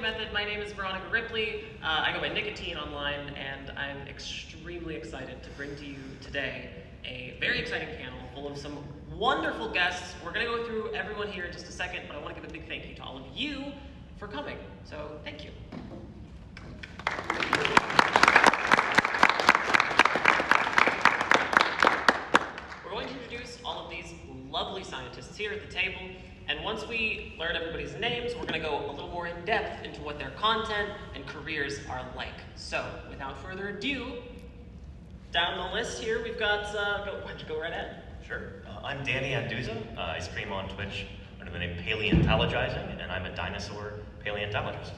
Big Method. My name is Veronica Ripley. I go by Nicotine online, and I'm extremely excited to bring to you today a very exciting panel full of some wonderful guests. We're going to go through everyone here in just a second, but I want to give a big thank you to all of you for coming. So, thank you. We're going to introduce all of these lovely scientists here at the table, and once we learn everybody's names, we're going to go a little more in depth into what their content and careers are like. So, without further ado, down the list here, we've got, why don't you go right ahead? Sure. I'm Danny Anduza. I stream on Twitch under the name Paleontologizing, and I'm a dinosaur paleontologist.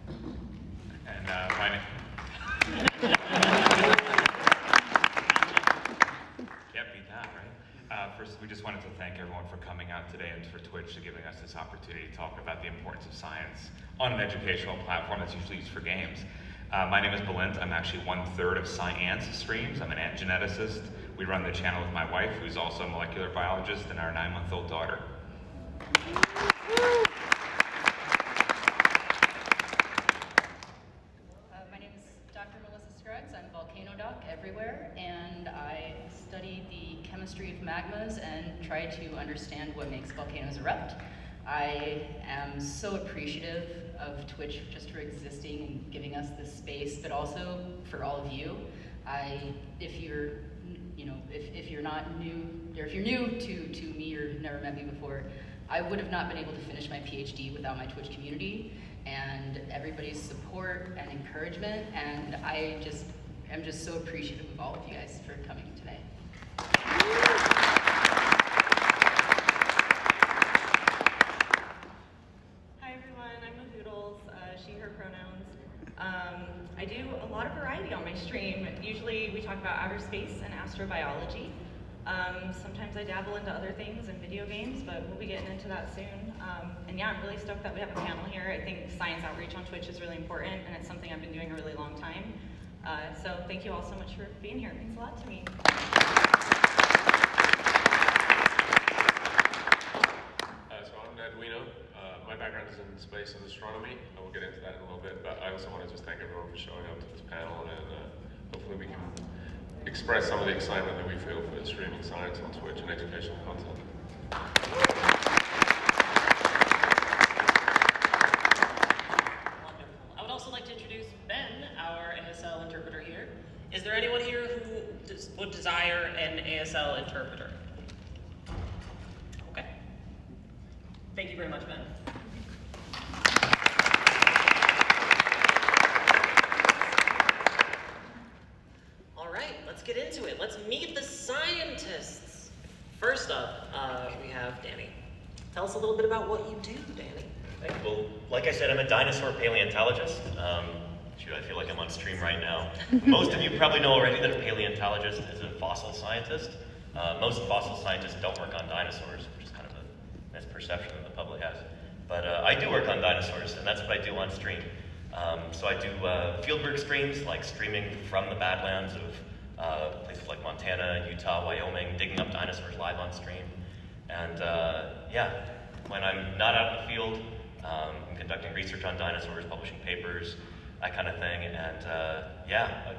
And my name... Can't beat that, right? First, we just wanted to thank everyone for coming out today and for Twitch for giving us this opportunity to talk about the importance of science on an educational platform that's usually used for games. My name is Balint. I'm actually 1/3 of Science streams. I'm an ant geneticist. We run the channel with my wife, who's also a molecular biologist, and our 9-month-old daughter. My name is Dr. Melissa Scruggs. I'm Volcano Doc everywhere, and I study the chemistry of magmas and try to understand what makes volcanoes erupt. I am so appreciative of Twitch just for existing and giving us this space, but also for all of you. If you're not new, or if you're new to me or have never met me before, I would have not been able to finish my PhD without my Twitch community and everybody's support and encouragement, and I'm just so appreciative of all of you guys for coming today. Hi everyone, I'm Mahoodles, she, her pronouns. I do a lot of variety on my stream. Usually we talk about outer space and astrobiology. Sometimes I dabble into other things and video games, but we'll be getting into that soon. And yeah, I'm really stoked that we have a panel here. I think science outreach on Twitch is really important, and it's something I've been doing a really long time. So thank you all so much for being here. It means a lot to me. So I'm Ned Wino. My background is in space and astronomy. I will get into that in a little bit, but I also want to just thank everyone for showing up to this panel, and hopefully we can express some of the excitement that we feel for streaming science on Twitch and educational content. Wonderful. I would also like to introduce Ben, our ASL interpreter here. Is there anyone here who would desire an ASL interpreter? Okay. Thank you very much, Ben. All right, let's get into it. Let's meet the scientists. First up, we have Danny. Tell us a little bit about what you do, Danny. Well, like I said, I'm a dinosaur paleontologist. Shoot, I feel like I'm on stream right now. Most of you probably know already that a paleontologist is a fossil scientist. Most fossil scientists don't work on dinosaurs, which is kind of a misperception that the public has. But I do work on dinosaurs, and that's what I do on stream. So I do fieldwork streams, like streaming from the Badlands of places like Montana, Utah, Wyoming, digging up dinosaurs live on stream. And yeah, when I'm not out in the field, I'm conducting research on dinosaurs, publishing papers, that kind of thing. And yeah,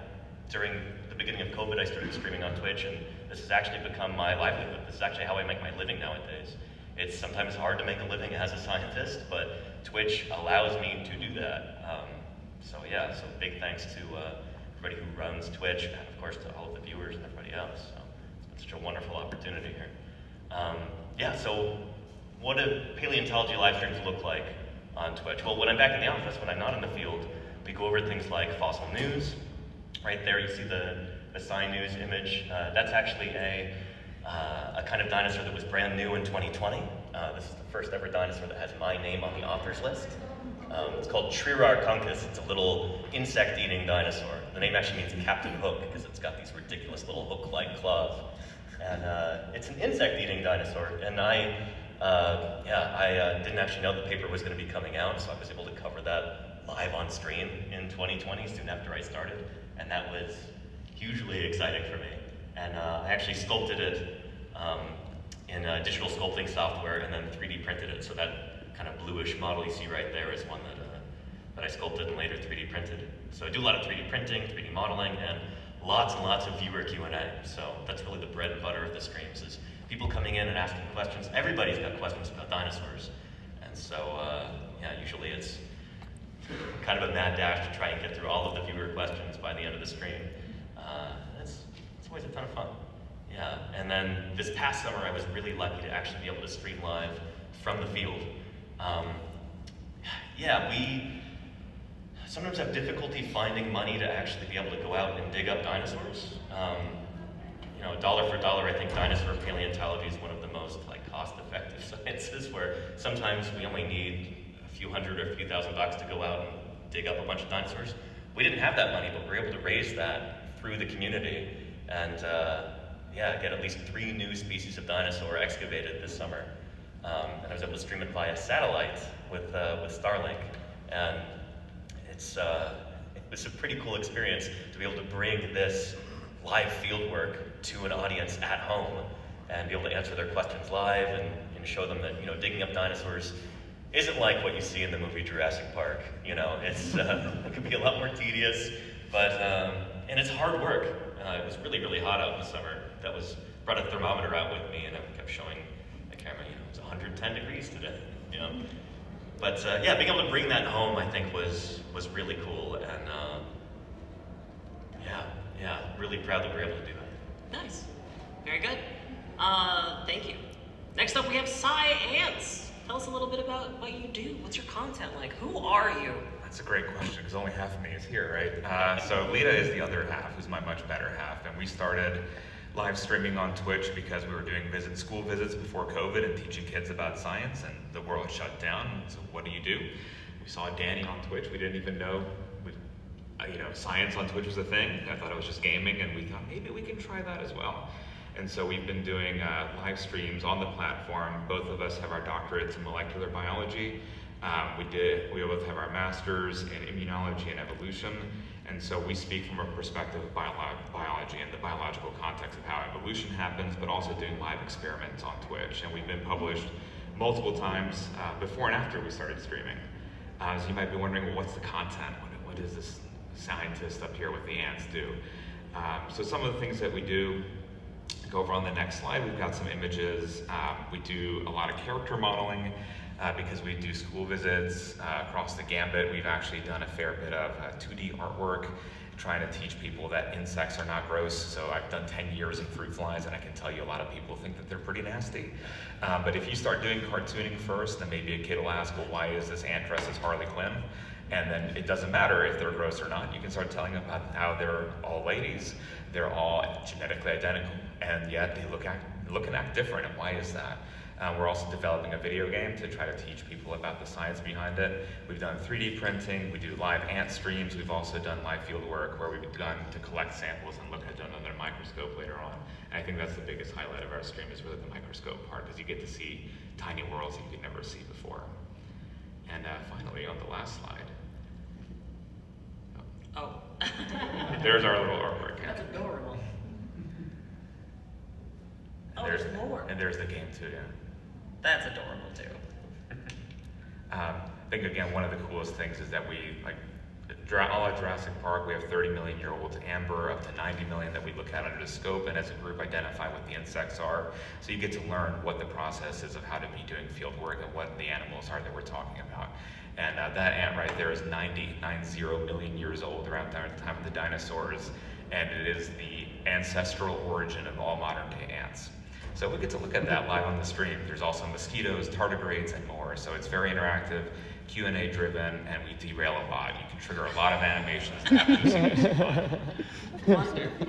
during the beginning of COVID, I started streaming on Twitch, and this has actually become my livelihood. This is actually how I make my living nowadays. It's sometimes hard to make a living as a scientist, but Twitch allows me to do that. So yeah, so big thanks to everybody who runs Twitch, and of course to all of the viewers and everybody else. So it's been such a wonderful opportunity here. Yeah, so what do paleontology live streams look like on Twitch? Well, when I'm back in the office, when I'm not in the field, we go over things like fossil news. Right there you see the Sci News image. That's actually a kind of dinosaur that was brand new in 2020. This is the first ever dinosaur that has my name on the author's list. It's called Trirarchuncus. It's a little insect-eating dinosaur. The name actually means Captain Hook because it's got these ridiculous little hook-like claws. And it's an insect-eating dinosaur. And I didn't actually know the paper was going to be coming out, so I was able to cover that live on stream in 2020, soon after I started. And that was hugely exciting for me. And I actually sculpted it in digital sculpting software and then 3D printed it. So that kind of bluish model you see right there is one that that I sculpted and later 3D printed. So I do a lot of 3D printing, 3D modeling, and lots of viewer Q&A. So that's really the bread and butter of the streams, is people coming in and asking questions. Everybody's got questions about dinosaurs. And so, yeah, usually it's kind of a mad dash to try and get through all of the viewer questions by the end of the stream. It's always a ton of fun. Yeah, and then this past summer I was really lucky to actually be able to stream live from the field. Yeah, we sometimes have difficulty finding money to actually be able to go out and dig up dinosaurs. You know, dollar for dollar, I think dinosaur paleontology is one of the most cost-effective sciences, where sometimes we only need a few hundred or a few $1,000s to go out and dig up a bunch of dinosaurs. We didn't have that money, but we were able to raise that through the community and yeah, get at least 3 new species of dinosaur excavated this summer. And I was able to stream it via satellite with Starlink. And it was a pretty cool experience to be able to bring this live fieldwork to an audience at home and be able to answer their questions live and show them that, you know, digging up dinosaurs isn't like what you see in the movie Jurassic Park. You know, it's it can be a lot more tedious, but and it's hard work. It was really, really hot out in the summer. Brought a thermometer out with me, and I kept showing the camera, you know, it's 110 degrees today, you know. But yeah, being able to bring that home, I think, was really cool, and yeah, really proud that we were able to do that. Nice. Very good. Thank you. Next up, we have Ants. Tell us a little bit about what you do. What's your content like? Who are you? That's a great question, because only half of me is here, right? So Lita is the other half, who's my much better half, and we started live streaming on Twitch because we were doing school visits before COVID and teaching kids about science, and the world shut down. So what do? We saw Danny on Twitch. We didn't even know you know, science on Twitch was a thing. I thought it was just gaming, and we thought maybe we can try that as well. And so we've been doing live streams on the platform. Both of us have our doctorates in molecular biology. We both have our masters in immunology and evolution. And so we speak from a perspective of biology and the biological context of how evolution happens, but also doing live experiments on Twitch. And we've been published multiple times before and after we started streaming. So you might be wondering, well, what's the content? What does this scientist up here with the ants do? So some of the things that we do, go over on the next slide. We've got some images. We do a lot of character modeling because we do school visits across the gambit. We've actually done a fair bit of 2D artwork, trying to teach people that insects are not gross. So I've done 10 years in fruit flies, and I can tell you a lot of people think that they're pretty nasty. But if you start doing cartooning first, then maybe a kid will ask, well, why is this ant dressed as Harley Quinn? And then it doesn't matter if they're gross or not. You can start telling them about how they're all ladies. They're all genetically identical, and yet they look and act different. And why is that? We're also developing a video game to try to teach people about the science behind it. We've done 3D printing. We do live ant streams. We've also done live field work where we've begun to collect samples and look at them under a microscope later on. And I think that's the biggest highlight of our stream, is really the microscope part, because you get to see tiny worlds you could never see before. And finally, on the last slide. Oh. There's our little artwork. That's adorable. And there's more. And there's the game too, yeah. That's adorable too. I think, again, one of the coolest things is that we, all at Jurassic Park, we have 30 million-year-olds amber, up to 90 million that we look at under the scope, and as a group identify what the insects are. So you get to learn what the process is of how to be doing field work and what the animals are that we're talking about. And that ant right there is 90 million years old, around the time of the dinosaurs, and it is the ancestral origin of all modern-day ants. So we get to look at that live on the stream. There's also mosquitoes, tardigrades, and more. So it's very interactive, Q&A driven, and we derail a lot. You can trigger a lot of animations to have those series fun. Wonderful.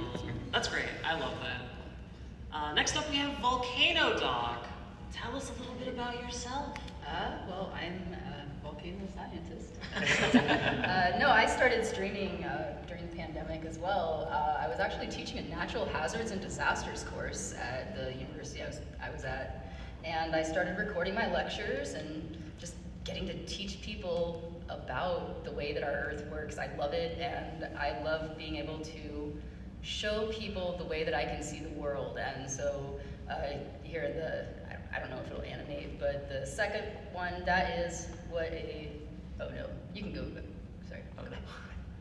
That's great. I love that. Next up, we have Volcano Doc. Tell us a little bit about yourself. Well, I'm a volcano scientist. No, I started streaming during the pandemic as well. I was actually teaching a natural hazards and disasters course at the university I was at. And I started recording my lectures and just getting to teach people about the way that our Earth works. I love it, and I love being able to show people the way that I can see the world. And so here in the, I don't know if it'll animate, but the second one, that is what oh no, you can go sorry. Oh, no.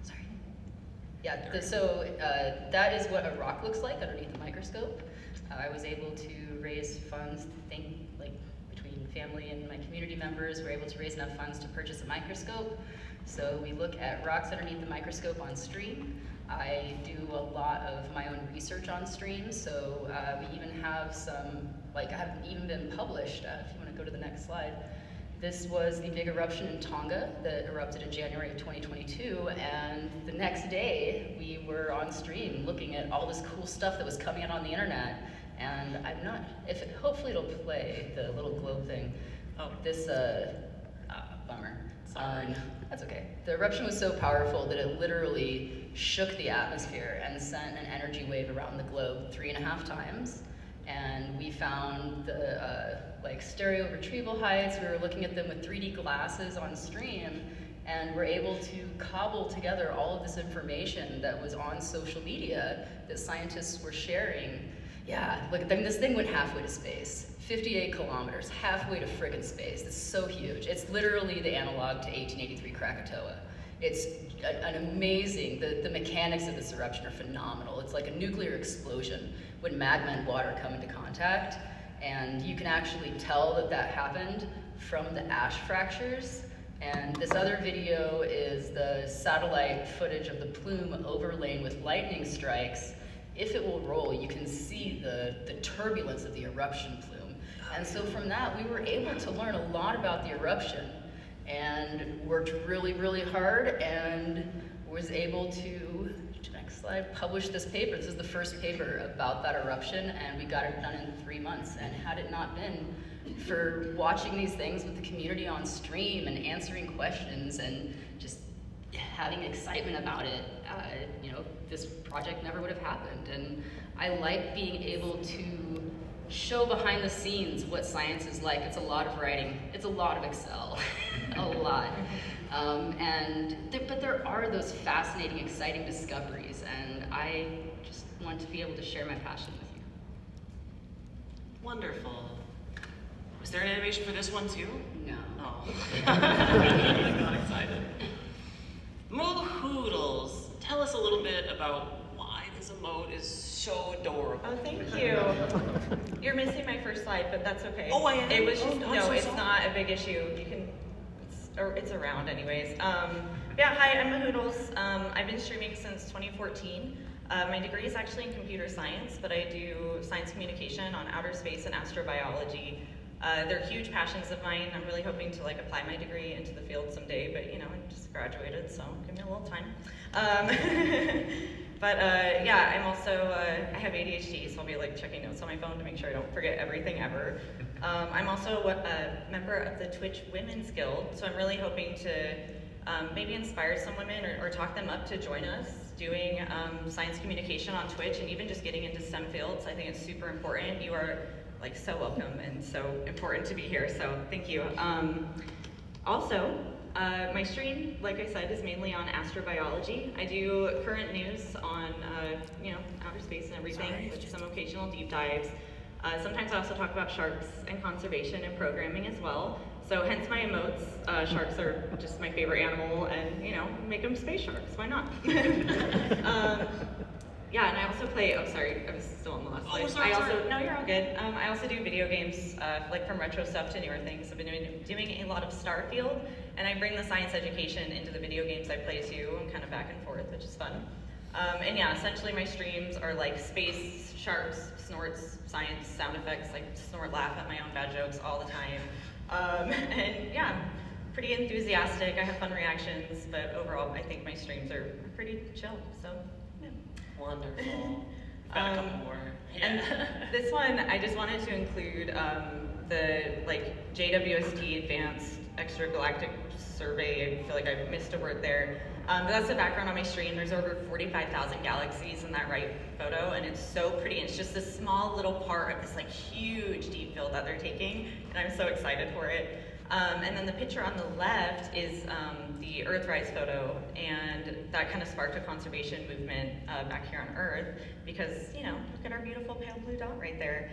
Sorry. Yeah, so that is what a rock looks like underneath the microscope. I was able to raise funds, between family and my community members, we're able to raise enough funds to purchase a microscope. So we look at rocks underneath the microscope on stream. I do a lot of my own research on stream, so we even have some, haven't even been published, if you want to go to the next slide. This was the big eruption in Tonga that erupted in January of 2022, and the next day we were on stream looking at all this cool stuff that was coming out on the internet. And I'm not, hopefully it'll play, the little globe thing. Oh. This, bummer. Sorry. That's okay. The eruption was so powerful that it literally shook the atmosphere and sent an energy wave around the globe 3.5 times. And we found the stereo retrieval heights. We were looking at them with 3D glasses on stream, and we're able to cobble together all of this information that was on social media that scientists were sharing. Yeah, look, this thing went halfway to space. 58 kilometers, halfway to friggin' space. It's so huge. It's literally the analog to 1883 Krakatoa. It's an amazing, the mechanics of this eruption are phenomenal. It's like a nuclear explosion when magma and water come into contact. And you can actually tell that that happened from the ash fractures. And this other video is the satellite footage of the plume overlain with lightning strikes. If it will roll, you can see the turbulence of the eruption plume. And so from that, we were able to learn a lot about the eruption and worked really, really hard and was able to, next slide, publish this paper. This is the first paper about that eruption, and we got it done in 3 months. And had it not been for watching these things with the community on stream and answering questions and just having excitement about it, this project never would have happened. And I like being able to show behind the scenes what science is like. It's a lot of writing. It's a lot of Excel, a lot. But there are those fascinating, exciting discoveries, and I just want to be able to share my passion with you. Wonderful. Was there an animation for this one too? No. Oh. I got excited. Mohoodles, tell us a little bit about why this emote is so adorable. Oh, thank you. You're missing my first slide, but that's okay. Oh, I am? It was just, Oh, no, so it's sorry. not a big issue. You can, it's around anyways. Yeah, hi, I'm Mahoodles. I've been streaming since 2014. My degree is actually in computer science, but I do science communication on outer space and astrobiology. They're huge passions of mine. I'm really hoping to apply my degree into the field someday, but I just graduated, so give me a little time. Yeah, I'm also, I have ADHD, so I'll be checking notes on my phone to make sure I don't forget everything ever. I'm also a member of the Twitch Women's Guild, so I'm really hoping to maybe inspire some women or talk them up to join us doing science communication on Twitch and even just getting into STEM fields. I think it's super important. You are so welcome and so important to be here, so thank you. Also, my stream, like I said, is mainly on astrobiology. I do current news on, outer space and everything with some occasional deep dives. Sometimes I also talk about sharks and conservation and programming as well. So hence my emotes. Sharks are just my favorite animal, and make them space sharks. Why not? Yeah, and I also play. Oh, sorry, I was still on the last slide. Sorry. No, you're all good. I also do video games, from retro stuff to newer things. I've been doing a lot of Starfield, and I bring the science education into the video games I play too, and kind of back and forth, which is fun. And yeah, essentially my streams are space, sharks, snorts, science, sound effects, snort, laugh at my own bad jokes all the time. And yeah, I'm pretty enthusiastic. I have fun reactions, but overall, I think my streams are pretty chill. So. Yeah. Wonderful. Got a couple more. Yeah. And this one, I just wanted to include the JWST Advanced Extragalactic Survey. I feel like I missed a word there. But that's the background on my stream. There's over 45,000 galaxies in that right photo, and it's so pretty. It's just a small little part of this huge deep field that they're taking, and I'm so excited for it. And then the picture on the left is the Earthrise photo, and that kind of sparked a conservation movement back here on Earth because, look at our beautiful pale blue dot right there.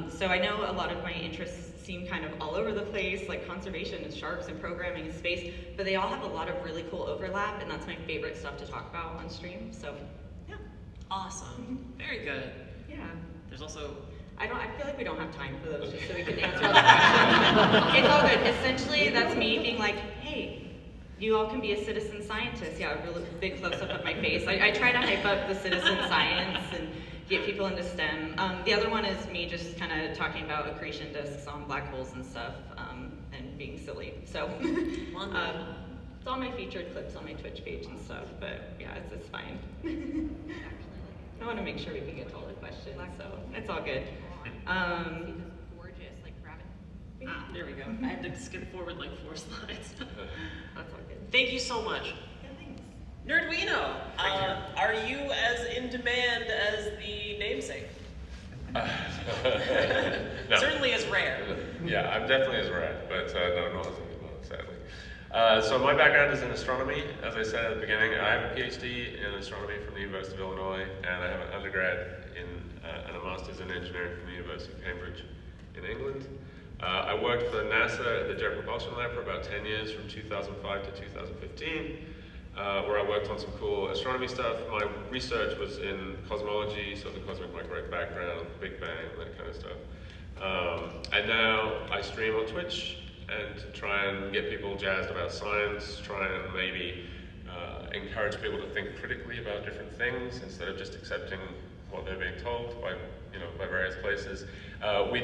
So I know a lot of my interests seem kind of all over the place, like conservation and sharks and programming and space, but they all have a lot of really cool overlap, and that's my favorite stuff to talk about on stream. So, yeah. Awesome. Very good. Yeah. There's also I feel like we don't have time for those, just so we can answer all the questions. It's all good. Essentially, that's me being like, hey, you all can be a citizen scientist. Yeah, a really big close-up of my face. I try to hype up the citizen science and get people into STEM. The other one is me just kind of talking about accretion disks on black holes and stuff, and being silly. So, it's all my featured clips on my Twitch page and stuff, but yeah, it's fine. I want to make sure we can get to all the questions, so it's all good. Gorgeous, like rabbit. there we go. I had to skip forward like 4 slides. That's all good. Thank you so much. Yeah, thanks. Nerdwino, are you as in demand as the namesake? No. Certainly as rare. Yeah, I'm definitely as rare, but no, not as in demand, sadly. So my background is in astronomy. As I said at the beginning, I have a PhD in astronomy from the University of Illinois, and I have an undergrad and a master's in engineering from the University of Cambridge in England. I worked for NASA at the Jet Propulsion Lab for about 10 years, from 2005 to 2015, where I worked on some cool astronomy stuff. My research was in cosmology, so the cosmic microwave background, Big Bang, that kind of stuff. And now I stream on Twitch, and to try and get people jazzed about science, try and maybe encourage people to think critically about different things instead of just accepting what they're being told by various places. We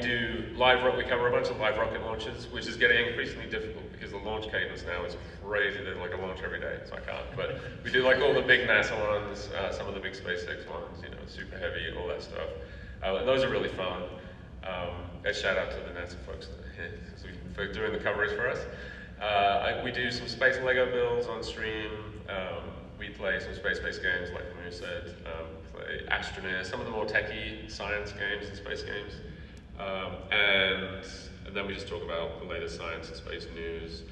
cover a bunch of live rocket launches, which is getting increasingly difficult because the launch cadence now is crazy. There's like a launch every day, so I can't. But we do like all the big NASA ones, some of the big SpaceX ones, super heavy, all that stuff. Those are really fun. A shout out to the NASA folks for doing the coverage for us. We do some space Lego builds on stream. We play some space-based games, like Maria said, play Astroneer, some of the more techie science games and space games. And then we just talk about the latest science and space news,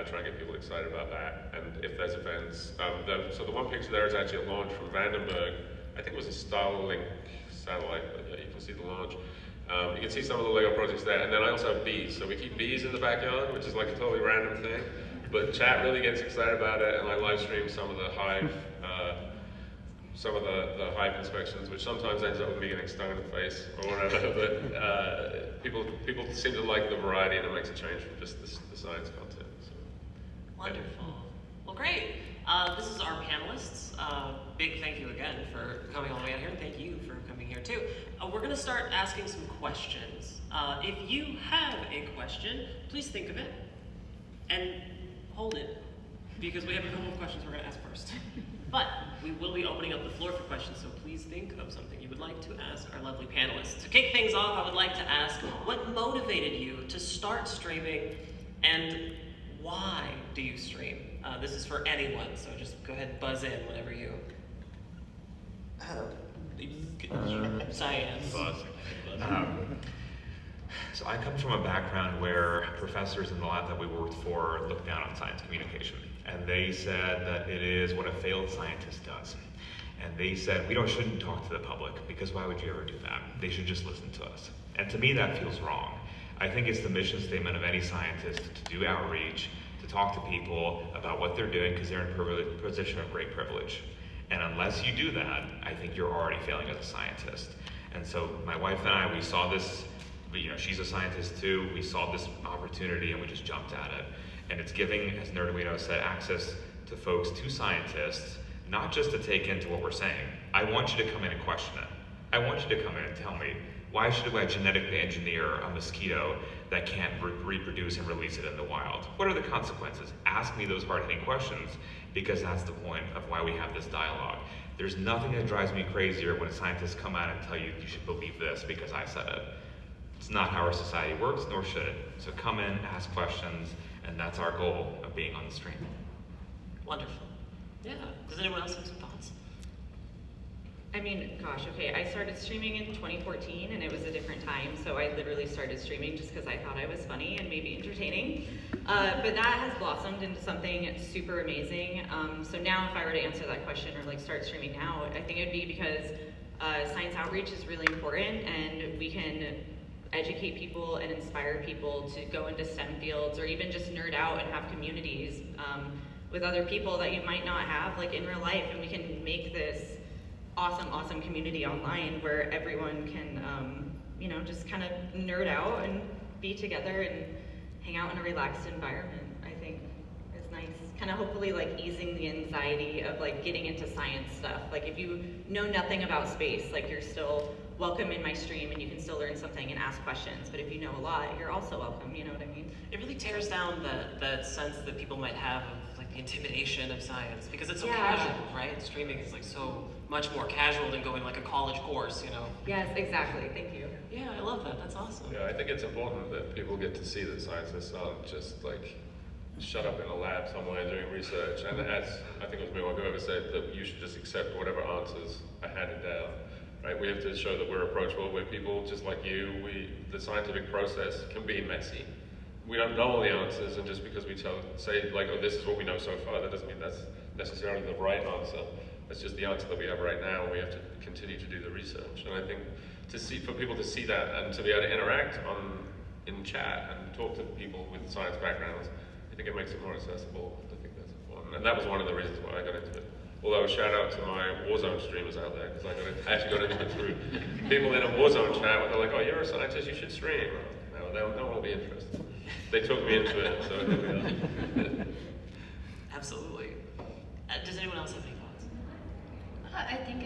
try and get people excited about that. And if there's events, so the one picture there is actually a launch from Vandenberg. I think it was a Starlink satellite, but yeah, you can see the launch. You can see some of the Lego projects there, and then I also have bees. So we keep bees in the backyard, which is like a totally random thing, but chat really gets excited about it, and I live stream some of the hive, the hive inspections, which sometimes ends up with me getting stung in the face or whatever. But people seem to like the variety, and it makes a change from just the science content. So, Wonderful. Yeah. Well, great. This is our panelists. Big thank you again for coming all the way out here, and thank you for coming here too. We're going to start asking some questions. If you have a question, please think of it and hold it, because we have a couple of questions we're going to ask first. But we will be opening up the floor for questions, so please think of something you would like to ask our lovely panelists. To kick things off, I would like to ask, what motivated you to start streaming, and why do you stream? This is for anyone, so just go ahead and buzz in whenever you... Science. So I come from a background where professors in the lab that we worked for looked down on science communication. And they said that it is what a failed scientist does. And they said, we shouldn't talk to the public, because why would you ever do that? They should just listen to us. And to me, that feels wrong. I think it's the mission statement of any scientist to do outreach, to talk to people about what they're doing, because they're in a position of great privilege. And unless you do that, I think you're already failing as a scientist. And so my wife and I, we saw this, she's a scientist too, we saw this opportunity and we just jumped at it. And it's giving, as Nerdwino said, access to folks, to scientists, not just to take into what we're saying. I want you to come in and question it. I want you to come in and tell me, why should I genetically engineer a mosquito that can't reproduce and release it in the wild? What are the consequences? Ask me those hard-hitting questions, because that's the point of why we have this dialogue. There's nothing that drives me crazier when scientists come out and tell you, you should believe this because I said it. It's not how our society works, nor should it. So come in, ask questions, and that's our goal of being on the stream. Wonderful. Yeah. Does anyone else have some thoughts? I mean, gosh, okay, I started streaming in 2014, and it was a different time, so I literally started streaming just because I thought I was funny and maybe entertaining. But that has blossomed into something super amazing. So now if I were to answer that question or start streaming now, I think it would be because science outreach is really important, and we can educate people and inspire people to go into STEM fields, or even just nerd out and have communities with other people that you might not have like in real life, and we can make this awesome community online where everyone can you know, just kind of nerd out and be together and hang out in a relaxed environment. I think is nice. Kind of hopefully like easing the anxiety of like getting into science stuff. Like if you know nothing about space, like you're still welcome in my stream and you can still learn something and ask questions. But if you know a lot, you're also welcome, you know what I mean? It really tears down that sense that people might have of like the intimidation of science, because it's so Yeah. casual, right? Streaming is like so much more casual than going like a college course, you know? Yes, exactly, thank you. Yeah, I love that, that's awesome. Yeah, I think it's important that people get to see that scientists aren't just like shut up in a lab somewhere doing research. And as I think it was me, whoever said that you should just accept whatever answers are handed down. Right? We have to show that we're approachable. We're people just like you. The scientific process can be messy. We don't know all the answers, and just because we say like, oh, this is what we know so far, that doesn't mean that's necessarily the right answer. That's just the answer that we have right now, and we have to continue to do the research. And I think for people to see that and to be able to interact in chat and talk to people with science backgrounds, I think it makes it more accessible. I think that's important, and that was one of the reasons why I got into it. Although shout out to my Warzone streamers out there, because I actually got into it through people in a Warzone chat where they're like, oh, you're a scientist, you should stream. No, no one will be interested. They took me into it, so here we are. Absolutely. Does anyone else have any thoughts? I think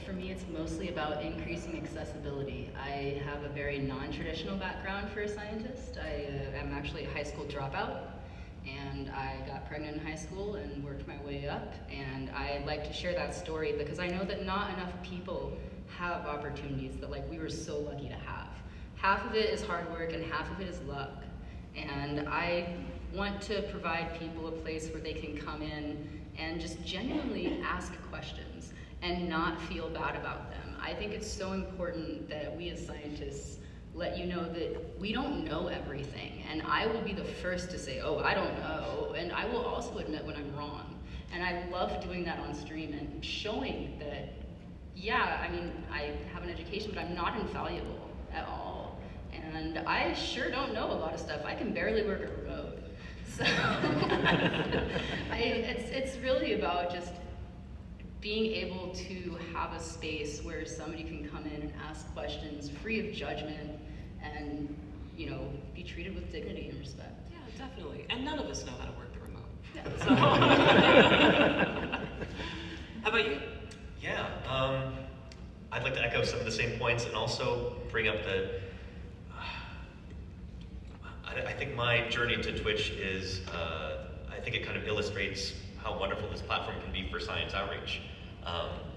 for me, it's mostly about increasing accessibility. I have a very non-traditional background for a scientist. I am actually a high school dropout, and I got pregnant in high school and worked my way up, and I like to share that story because I know that not enough people have opportunities that like we were so lucky to have. Half of it is hard work and half of it is luck, and I want to provide people a place where they can come in and just genuinely ask questions and not feel bad about them. I think it's so important that we as scientists let you know that we don't know everything, and I will be the first to say, oh, I don't know, and I will also admit when I'm wrong. And I love doing that on stream and showing that, yeah, I mean, I have an education, but I'm not infallible at all. And I sure don't know a lot of stuff. I can barely work a remote. So it's really about just being able to have a space where somebody can come in and ask questions free of judgment and, you know, be treated with dignity and respect. Yeah, definitely. And none of us know how to work the remote. Yeah. So. How about you? Yeah, I'd like to echo some of the same points and also bring up that I think my journey to Twitch is, I think it kind of illustrates how wonderful this platform can be for science outreach.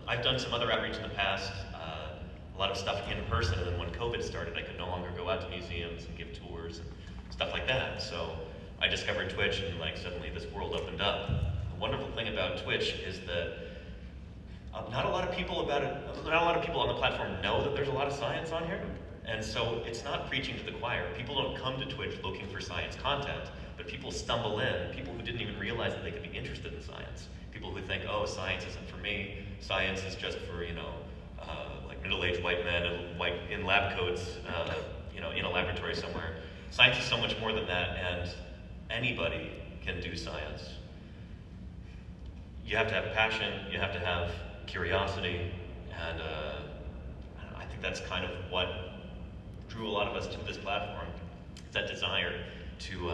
I've done some other outreach in the past, a lot of stuff in person, and then when COVID started, I could no longer go out to museums and give tours and stuff like that. So I discovered Twitch, and like suddenly this world opened up. The wonderful thing about Twitch is that not a lot of people on the platform know that there's a lot of science on here. And so it's not preaching to the choir. People don't come to Twitch looking for science content, but people stumble in, people who didn't even realize that they could be interested in science. People who think, oh, science isn't for me, science is just for, you know, like middle-aged white men in lab coats, you know, in a laboratory somewhere. Science is so much more than that, and anybody can do science. You have to have passion, you have to have curiosity, and I think that's kind of what drew a lot of us to this platform, that desire to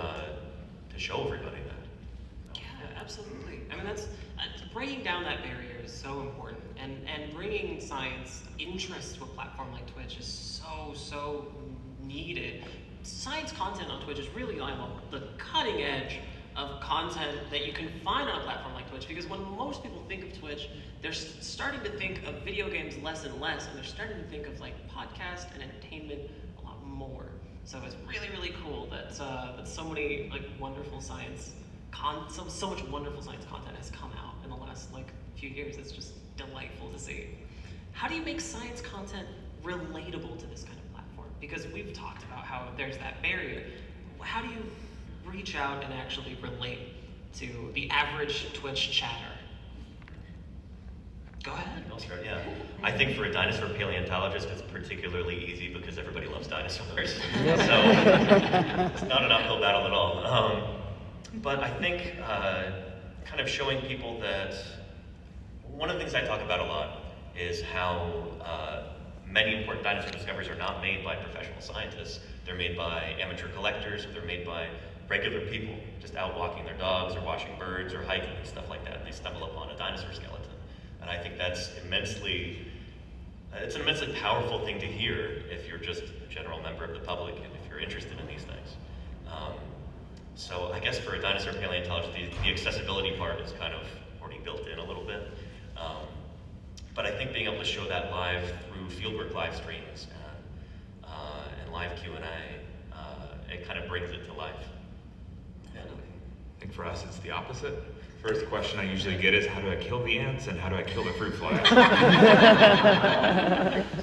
show everybody that. Yeah, absolutely. I mean, that's breaking down that barrier is so important, and bringing science interest to a platform like Twitch is so needed. Science content on Twitch is really on the cutting edge of content that you can find on a platform like Twitch, because when most people think of Twitch, they're starting to think of video games less and less, and they're starting to think of like podcast and entertainment a lot more. So it's really cool that that so many like wonderful science so much wonderful science content has come out in the last like few years. It's just delightful to see. How do you make science content relatable to this kind of platform? Because we've talked about how there's that barrier. How do you reach out and actually relate to the average Twitch chatter? Go ahead. I'll start, yeah. I think for a dinosaur paleontologist, it's particularly easy because everybody loves dinosaurs. So it's not an uphill battle at all. But I think kind of showing people that one of the things I talk about a lot is how many important dinosaur discoveries are not made by professional scientists. They're made by amateur collectors, or they're made by regular people just out walking their dogs or watching birds or hiking and stuff like that, and they stumble upon a dinosaur skeleton. And I think that's it's an immensely powerful thing to hear if you're just a general member of the public and if you're interested in these things. So I guess for a dinosaur paleontologist, the accessibility part is kind of already built in a little bit. But I think being able to show that live through fieldwork live streams and live Q&A, it kind of brings it to life. I think for us, it's the opposite. First question I usually get is, how do I kill the ants and how do I kill the fruit fly?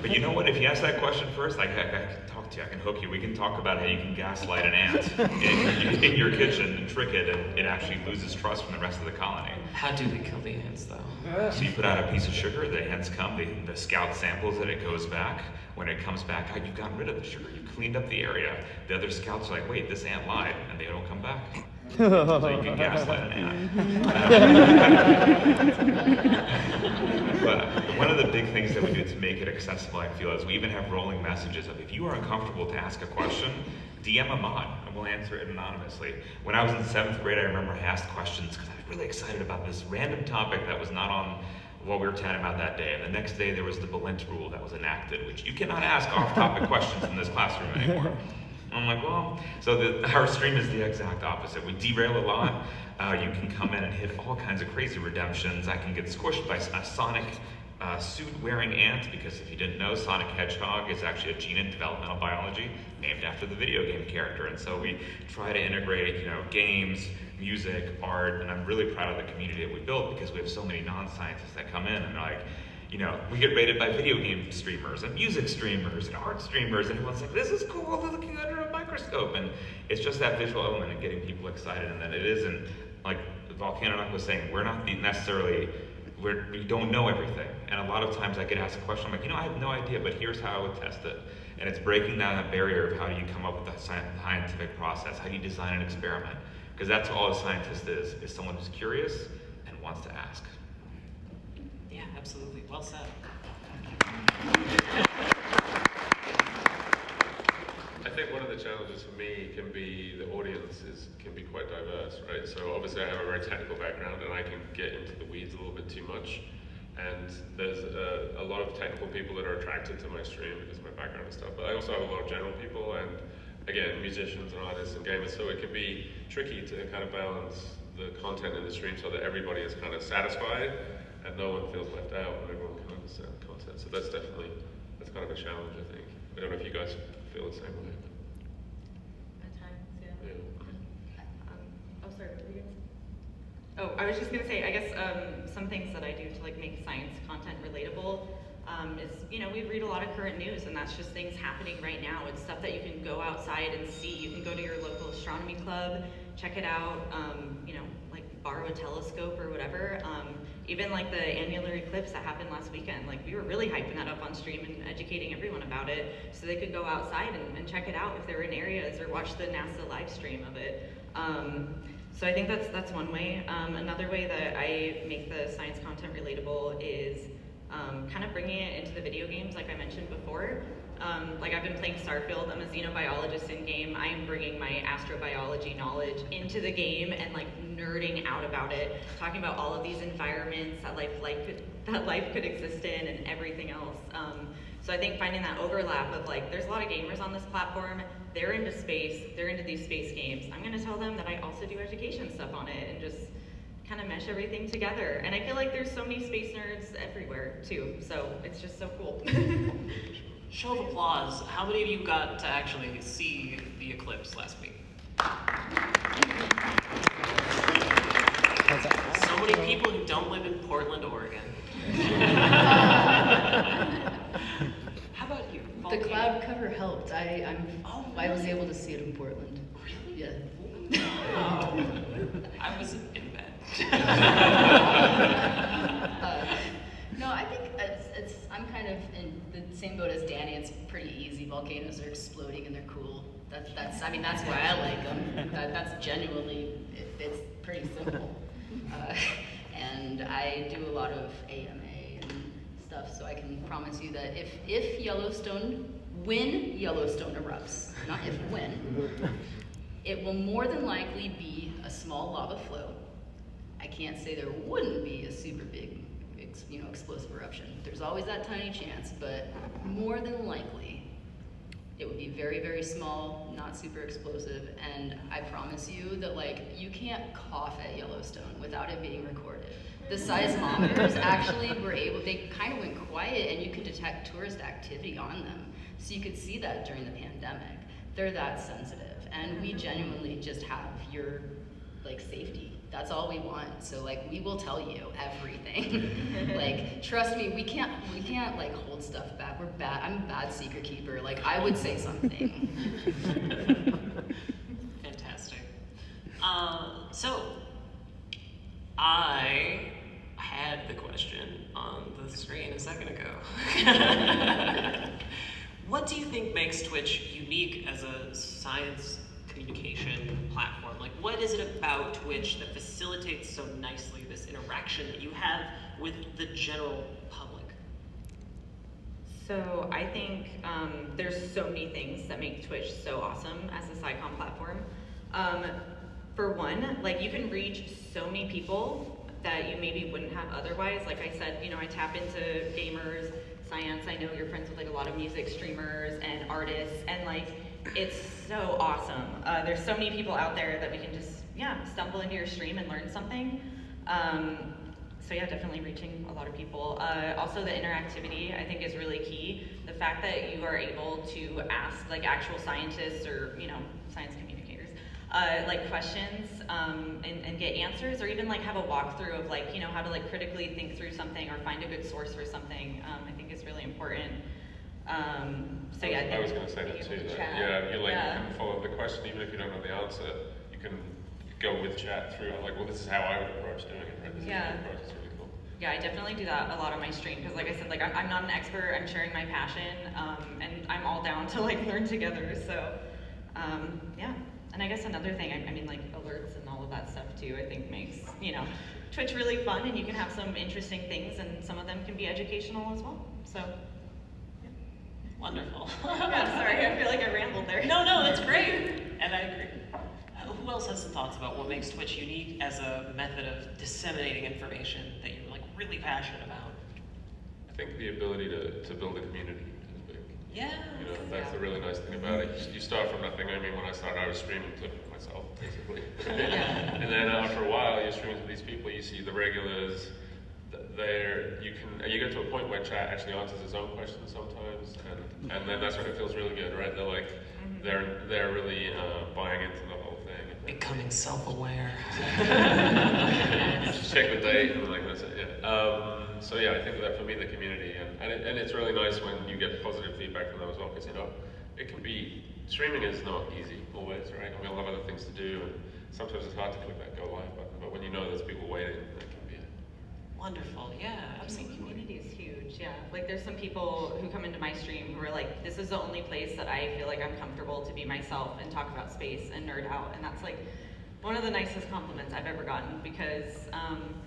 But you know what? If you ask that question first, I can talk to you, I can hook you. We can talk about how you can gaslight an ant in your kitchen and trick it, and it actually loses trust from the rest of the colony. How do they kill the ants, though? So you put out a piece of sugar, the ants come, the scout samples it, it goes back. When it comes back, you've gotten rid of the sugar, you've cleaned up the area. The other scouts are like, wait, this ant lied, and they don't come back. So you can gaslight an ant. But one of the big things that we do to make it accessible, I feel, is we even have rolling messages of, if you are uncomfortable to ask a question, DM a mod, and we'll answer it anonymously. When I was in 7th grade, I remember I asked questions because I was really excited about this random topic that was not on what we were chatting about that day. And the next day, there was the Balint rule that was enacted, which you cannot ask off-topic questions in this classroom anymore. I'm like, well, so our stream is the exact opposite. We derail a lot. You can come in and hit all kinds of crazy redemptions. I can get squished by a Sonic suit-wearing ant, because if you didn't know, Sonic Hedgehog is actually a gene in developmental biology named after the video game character. And so we try to integrate, games, music, art, and I'm really proud of the community that we built, because we have so many non-scientists that come in and they're like, we get rated by video game streamers and music streamers and art streamers, and everyone's like, this is cool, they're looking under a microscope. And it's just that visual element and getting people excited, and that it isn't, like Volcano was saying, we're not necessarily, we don't know everything. And a lot of times I get asked a question, I'm like, I have no idea, but here's how I would test it. And it's breaking down that barrier of how do you come up with a scientific process, how do you design an experiment? Because that's all a scientist is someone who's curious and wants to ask. Yeah, absolutely. Well said. I think one of the challenges for me can be the audience can be quite diverse, right? So obviously I have a very technical background and I can get into the weeds a little bit too much. And there's a lot of technical people that are attracted to my stream because of my background and stuff. But I also have a lot of general people and, again, musicians and artists and gamers. So it can be tricky to kind of balance the content in the stream so that everybody is kind of satisfied and no one feels left out and everyone can understand the content. So that's kind of a challenge, I think. I don't know if you guys feel the same way. At times, yeah. Yeah. Sorry, what were you gonna say? Oh, I was just gonna say, I guess some things that I do to make science content relatable is, we read a lot of current news, and that's just things happening right now. It's stuff that you can go outside and see. You can go to your local astronomy club, check it out, borrow a telescope or whatever. Even the annular eclipse that happened last weekend, we were really hyping that up on stream and educating everyone about it so they could go outside and check it out if they're in areas, or watch the NASA live stream of it. So I think that's one way. Another way that I make the science content relatable is kind of bringing it into the video games, like I mentioned before. I've been playing Starfield, I'm a xenobiologist in game. I am bringing my astrobiology knowledge into the game and nerding out about it, talking about all of these environments that life could exist in and everything else. So I think finding that overlap of there's a lot of gamers on this platform, they're into space, they're into these space games. I'm gonna tell them that I also do education stuff on it and just kind of mesh everything together. And I feel like there's so many space nerds everywhere too, so it's just so cool. Show of applause. How many of you got to actually see the eclipse last week? So many people who don't live in Portland, Oregon. How about you? The cloud cover helped. I was able to see it in Portland. Really? Yeah. I was in bed. No, I'm kind of in the same boat as Danny. It's pretty easy. Volcanoes are exploding and they're cool. That's why I like them. That's genuinely, it's pretty simple. And I do a lot of AMA and stuff, so I can promise you that if Yellowstone, when Yellowstone erupts, not if, when, it will more than likely be a small lava flow. I can't say there wouldn't be a super big, explosive eruption. There's always that tiny chance, but more than likely, it would be very, very small, not super explosive, and I promise you that, like, you can't cough at Yellowstone without it being recorded. The seismometers actually they kind of went quiet, and you could detect tourist activity on them. So you could see that during the pandemic. They're that sensitive, and we genuinely just have your, like, safety. That's all we want. So, like, we will tell you everything. Like, trust me, we can't like hold stuff back. We're bad. I'm a bad secret keeper. Like, I would say something. Fantastic. So I had the question on the screen a second ago. What do you think makes Twitch unique as a science communication platform? Like, what is it about Twitch that facilitates so nicely this interaction that you have with the general public? So I think there's so many things that make Twitch so awesome as a SciComm platform. For one, like, you can reach so many people that you maybe wouldn't have otherwise. Like I said, I tap into gamers, science. I know you're friends with, like, a lot of music streamers and artists, and, like, it's so awesome. There's so many people out there that we can just, stumble into your stream and learn something. So yeah, definitely reaching a lot of people. Also, the interactivity, I think, is really key. The fact that you are able to ask, like, actual scientists or, science communicators, like, questions and get answers, or even, like, have a walkthrough of, like, how to, like, critically think through something or find a good source for something, I think is really important. So yeah, I was going to say that too. That, you can follow the question even if you don't know the answer. You can go with chat through, like, well, this is how I would approach doing it, right? This is my approach. It's really cool. Yeah, I definitely do that a lot on my stream because, like I said, like, I'm not an expert. I'm sharing my passion, and I'm all down to, like, learn together. So yeah, and I guess another thing, I mean, like, alerts and all of that stuff too, I think makes Twitch really fun, and you can have some interesting things, and some of them can be educational as well. So. Wonderful. Yeah, sorry, I feel like I rambled there. No, it's great, and I agree. Who else has some thoughts about what makes Twitch unique as a method of disseminating information that you're, like, really passionate about? I think the ability to build a community is big. Yeah. That's the really nice thing about it. You start from nothing. I mean, when I started, I was streaming to myself, basically. And then after a while, you're streaming to these people. You see the regulars. You get to a point where chat actually answers its own questions sometimes, and then that's when it feels really good, right? They're like, they're really buying into the whole thing. Becoming self-aware. Just check the date and, like, that's it. Yeah. So yeah, I think that for me, the community, and it's really nice when you get positive feedback from them as well, because it can be, streaming is not easy always, right? And we all have other things to do, and sometimes it's hard to click that go live button, but when you know there's people waiting, that can be Wonderful, yeah, absolutely. Community is huge, yeah. Like, there's some people who come into my stream who are like, this is the only place that I feel like I'm comfortable to be myself and talk about space and nerd out, and that's, like, one of the nicest compliments I've ever gotten, because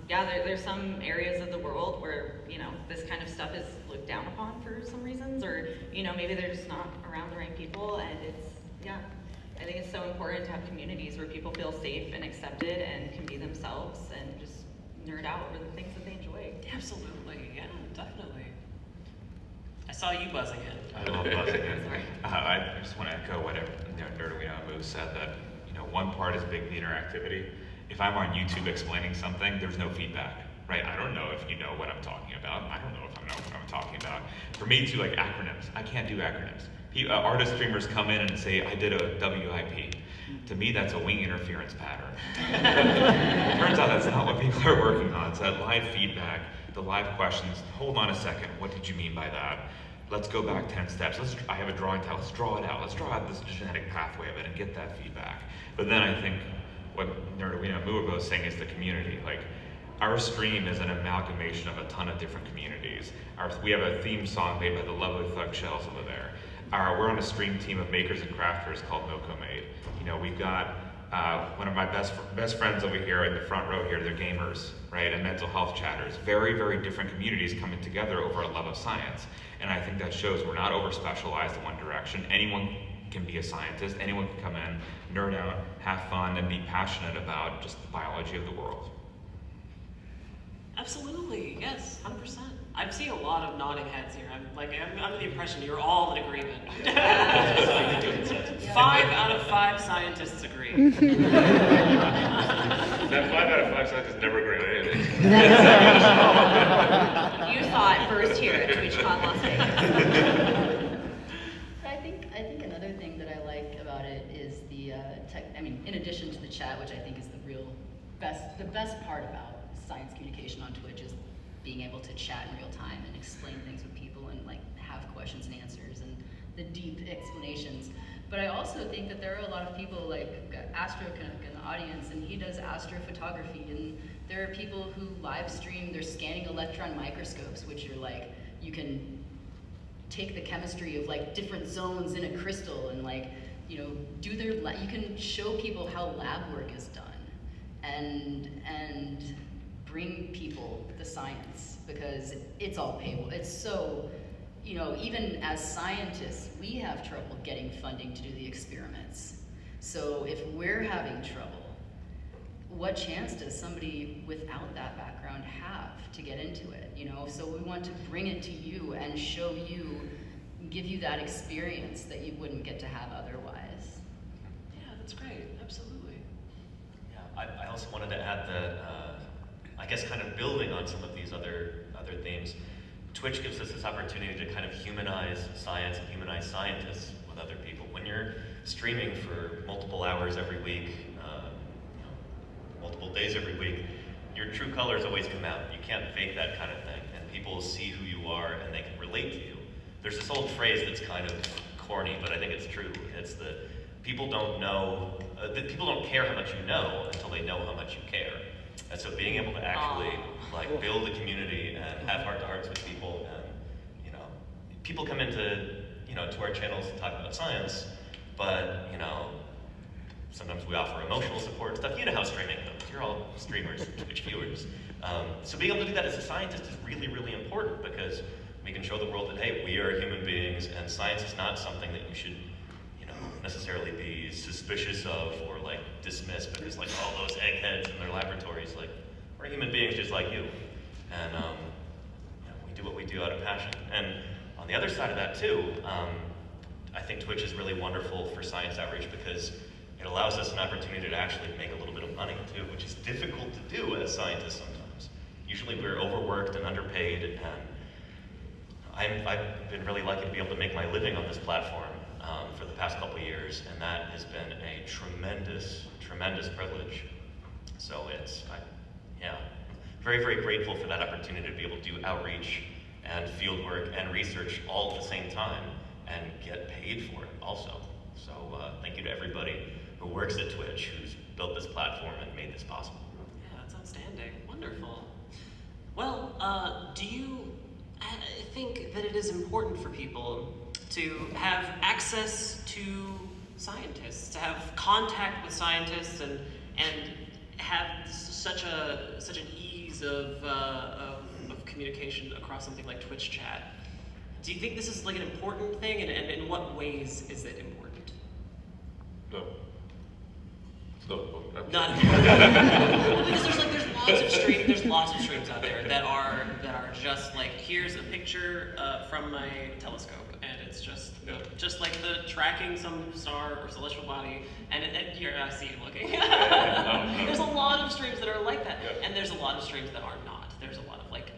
there's some areas of the world where this kind of stuff is looked down upon for some reasons, or maybe they're just not around the right people, and I think it's so important to have communities where people feel safe and accepted and can be themselves and just nerd out over the things that they enjoy. Absolutely, yeah, definitely. I saw you buzzing in. I love buzzing in. Sorry. I just want to echo what Nerdowino said, that one part is big, the interactivity. If I'm on YouTube explaining something, there's no feedback, right? I don't know if you know what I'm talking about. I don't know if I know what I'm talking about. For me, too, like, acronyms, I can't do acronyms. Artist streamers come in and say, I did a WIP. To me, that's a wing interference pattern. Turns out that's not what people are working on. It's that live feedback, the live questions. Hold on a second, what did you mean by that? Let's go back 10 steps. I have a drawing tile, let's draw it out. Let's draw out this genetic pathway of it and get that feedback. But then I think what Nerdowino Muabo is saying is the community. Like, our stream is an amalgamation of a ton of different communities. We have a theme song made by the lovely Thug Shells over there. We're on a stream team of makers and crafters called Moco Made. You know, we've got one of my best friends over here in the front row here. They're gamers, right, and mental health chatters. Very, very different communities coming together over a love of science. And I think that shows we're not over-specialized in one direction. Anyone can be a scientist. Anyone can come in, nerd out, have fun, and be passionate about just the biology of the world. Absolutely, yes, 100%. I'm seeing a lot of nodding heads here. I'm under the impression you're all in agreement. 5 out of 5 scientists agree. That 5 out of 5 scientists never agree on anything. You saw it first here at TwitchCon Las Vegas. I think another thing that I like about it is the in addition to the chat, which I think is the best part about science communication on Twitch is being able to chat in real time and explain things with people and like have questions and answers and the deep explanations. But I also think that there are a lot of people like Astro kind of in the audience, and he does astrophotography, and there are people who live stream, they're scanning electron microscopes, which are like, you can take the chemistry of like different zones in a crystal and like, you know, do their, you can show people how lab work is done and bring people the science, because it's all paywall. It's so, you know, even as scientists, we have trouble getting funding to do the experiments. So if we're having trouble, what chance does somebody without that background have to get into it, you know? So we want to bring it to you and show you, give you that experience that you wouldn't get to have otherwise. Yeah, that's great, absolutely. Yeah, I also wanted to add that, I guess kind of building on some of these other themes, Twitch gives us this opportunity to kind of humanize science and humanize scientists with other people. When you're streaming for multiple hours every week, multiple days every week, your true colors always come out. You can't fake that kind of thing, and people see who you are and they can relate to you. There's this old phrase that's kind of corny, but I think it's true. It's that people don't know, people don't care how much you know until they know how much you care. And so being able to actually like build a community and have heart-to-hearts with people, and you know, people come into to our channels to talk about science, but you know, sometimes we offer emotional support stuff. You know how streaming goes. You're all streamers, Twitch viewers. So being able to do that as a scientist is really, really important, because we can show the world that hey, we are human beings, and science is not something that you should necessarily be suspicious of or like dismiss, because like all those eggheads in their laboratories, like we're human beings just like you, and we do what we do out of passion. And on the other side of that too, I think Twitch is really wonderful for science outreach, because it allows us an opportunity to actually make a little bit of money too, which is difficult to do as scientists sometimes. Usually we're overworked and underpaid, and I've been really lucky to be able to make my living on this platform for the past couple of years, and that has been a tremendous, tremendous privilege. So very, very grateful for that opportunity to be able to do outreach and field work and research all at the same time and get paid for it also. So thank you to everybody who works at Twitch, who's built this platform and made this possible. Yeah, that's outstanding. Wonderful. Well, do you think that it is important for people to have access to scientists, to have contact with scientists, and have such an ease of communication across something like Twitch chat? Do you think this is like an important thing, and in what ways is it important? No. No. Not important. Because there's lots of streams out there that are just like, here's a picture from my telescope, and it's just like the tracking some star or celestial body, and you're I see you looking. There's a lot of streams that are like that, and there's a lot of streams that are not. There's a lot of like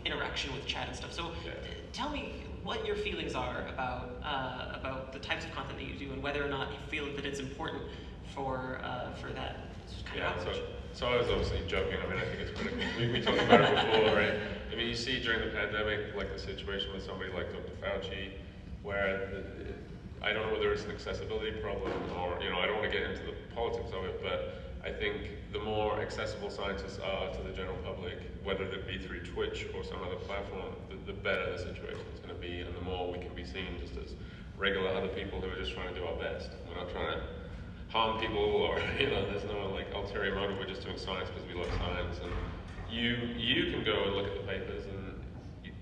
interaction with chat and stuff. So tell me what your feelings are about the types of content that you do, and whether or not you feel that it's important for that kind of outreach. So I was obviously joking. I mean, I think it's critical. We talked about it before, right? I mean, you see during the pandemic, like the situation with somebody like Dr. Fauci, where I don't know whether it's an accessibility problem or, I don't want to get into the politics of it, but I think the more accessible scientists are to the general public, whether it be through Twitch or some other platform, the better the situation is going to be, and the more we can be seen just as regular other people who are just trying to do our best. We're not trying to harm people, or there's no like ulterior motive. We're just doing science because we love science. And you can go and look at the papers, and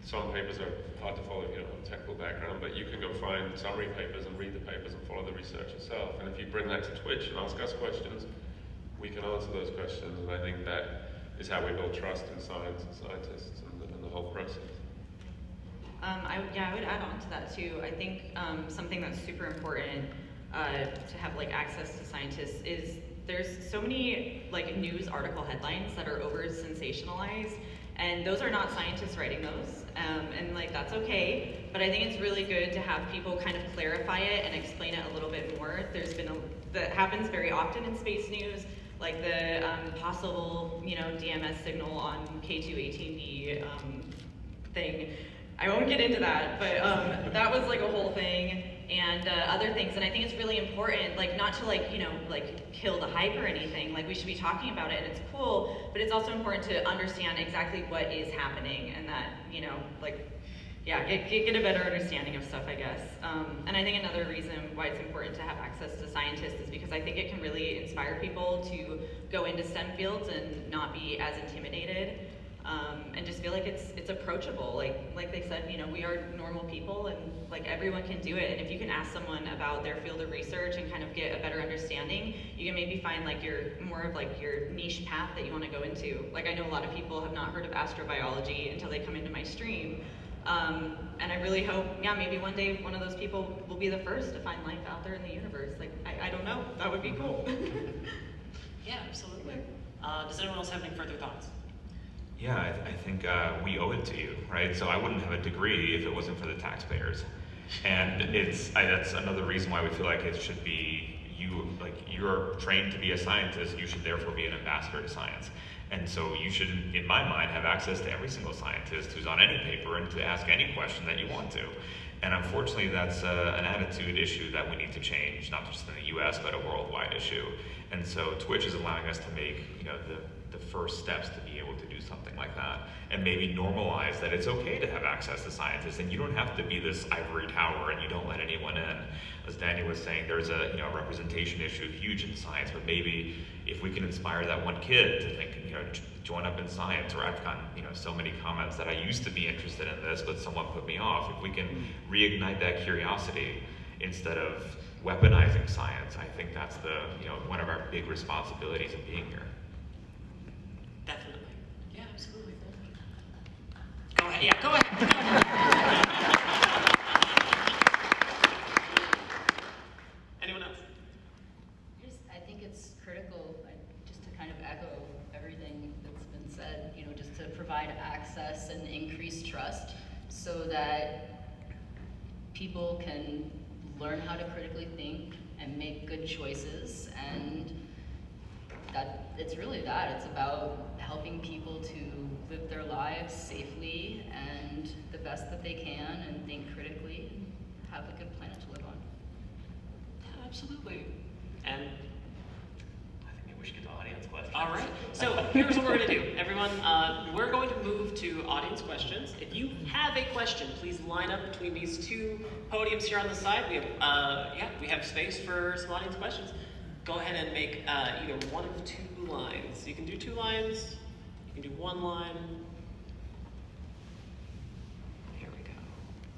some papers are hard to follow if you don't have a technical background, but you can go find summary papers and read the papers and follow the research yourself. And if you bring that to Twitch and ask us questions, we can answer those questions. And I think that is how we build trust in science and scientists and the whole process. I would add on to that too. I think something that's super important to have like access to scientists is there's so many like news article headlines that are over sensationalized, and those are not scientists writing those, and like that's okay. But I think it's really good to have people kind of clarify it and explain it a little bit more. That happens very often in space news, like the possible DMS signal on K2-18b thing. I won't get into that, but that was like a whole thing, and other things. And I think it's really important, like not to like kill the hype or anything. Like we should be talking about it, and it's cool. But it's also important to understand exactly what is happening, and that get a better understanding of stuff, I guess. And I think another reason why it's important to have access to scientists is because I think it can really inspire people to go into STEM fields and not be as intimidated. And just feel like it's approachable. Like they said, we are normal people, and like everyone can do it. And if you can ask someone about their field of research and kind of get a better understanding, you can maybe find like your niche path that you want to go into. Like I know a lot of people have not heard of astrobiology until they come into my stream. And I really hope, maybe one day one of those people will be the first to find life out there in the universe. Like I don't know, that would be cool. Yeah, absolutely. Does anyone else have any further thoughts? Yeah, I think we owe it to you, right? So I wouldn't have a degree if it wasn't for the taxpayers. And that's another reason why we feel like it should be you're trained to be a scientist, you should therefore be an ambassador to science. And so you should, in my mind, have access to every single scientist who's on any paper and to ask any question that you want to. And unfortunately, that's an attitude issue that we need to change, not just in the US, but a worldwide issue. And so Twitch is allowing us to make the first steps to be able to do something like that, and maybe normalize that it's okay to have access to scientists, and you don't have to be this ivory tower and you don't let anyone in. As Daniel was saying, there's a representation issue huge in science, but maybe if we can inspire that one kid to think, join up in science, or I've gotten so many comments that I used to be interested in this, but someone put me off. If we can reignite that curiosity instead of weaponizing science, I think that's one of our big responsibilities of being here. Definitely. Yeah, absolutely. Go ahead. Yeah, go ahead. Anyone else? I think it's critical, just to kind of echo everything that's been said, just to provide access and increase trust so that people can learn how to critically think and make good choices, and that it's really that. It's about helping people to live their lives safely and the best that they can, and think critically and have a good planet to live on. Yeah, absolutely. And I think maybe we should get to audience questions. all right, so here's what we're going to do. Everyone, we're going to move to audience questions. If you have a question, please line up between these two podiums here on the side. We have space for some audience questions. Go ahead and make either one of two lines. You can do 2 lines, you can do 1 line. Here we go.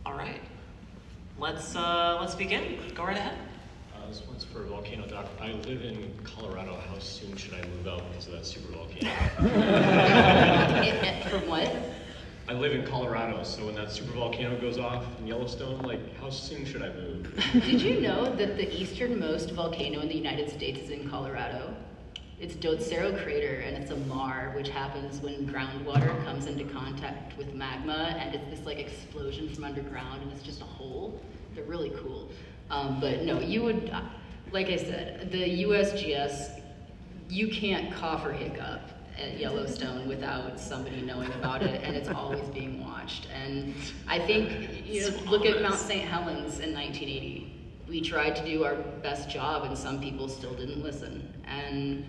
All right, let's begin. Go right ahead. This one's for Volcano Doc. I live in Colorado. How soon should I move out because of that super volcano? From what? I live in Colorado, so when that super volcano goes off in Yellowstone, how soon should I move? Did you know that the easternmost volcano in the United States is in Colorado? It's Dotsero Crater, and it's a maar, which happens when groundwater comes into contact with magma, and it's this explosion from underground, and it's just a hole. They're really cool. But no, you would, like I said, the USGS, you can't cough or hiccup at Yellowstone without somebody knowing about it, and it's always being watched. And I think, look at Mount St. Helens in 1980. We tried to do our best job, and some people still didn't listen. And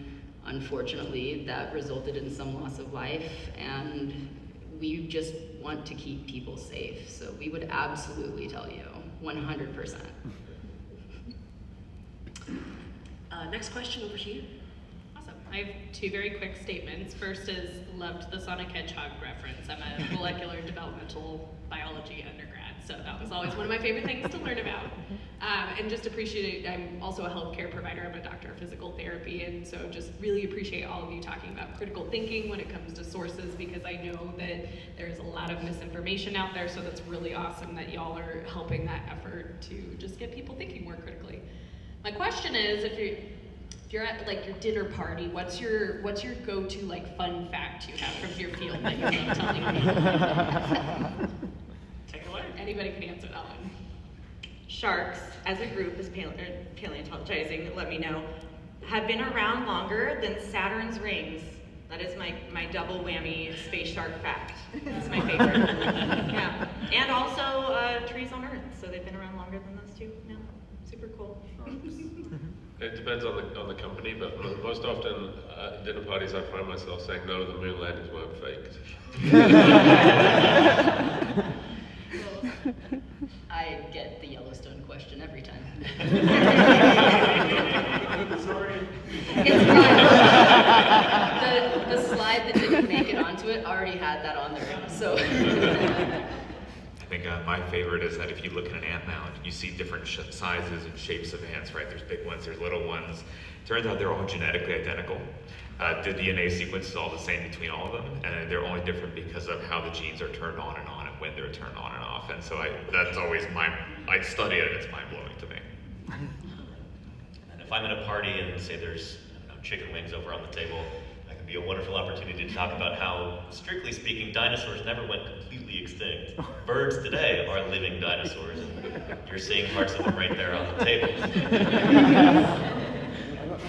Unfortunately, that resulted in some loss of life, and we just want to keep people safe. So we would absolutely tell you, 100%. Next question over here. Awesome. I have two very quick statements. First is, loved the Sonic Hedgehog reference. I'm a molecular developmental biology undergrad, so that was always one of my favorite things to learn about. And just appreciate, I'm also a healthcare provider. I'm a doctor of physical therapy, and so just really appreciate all of you talking about critical thinking when it comes to sources, because I know that there's a lot of misinformation out there, so that's really awesome that y'all are helping that effort to just get people thinking more critically. My question is, if you're at like your dinner party, what's your go-to like fun fact you have from your field that you love telling people? Take it away. Anybody can answer that one. Sharks, as a group, as paleontologizing, let me know, have been around longer than Saturn's rings. That is my double whammy space shark fact. It's my favorite. Yeah. And also trees on Earth, so they've been around longer than those two. Yeah. Super cool. It depends on the company, but most often at dinner parties I find myself saying no, the moon landings weren't faked. I get the Yellowstone question every time. Sorry. It's fine. The slide that didn't make it onto it already had that on there, so. I think my favorite is that if you look at an ant mound, you see different sizes and shapes of ants, right? There's big ones, there's little ones. Turns out they're all genetically identical. The DNA sequence is all the same between all of them, and they're only different because of how the genes are turned on and when they're turned on and off. And so that's always I study it and it's mind-blowing to me. And if I'm at a party and say there's chicken wings over on the table, that can be a wonderful opportunity to talk about how, strictly speaking, dinosaurs never went completely extinct. Birds today are living dinosaurs, and you're seeing parts of them right there on the table.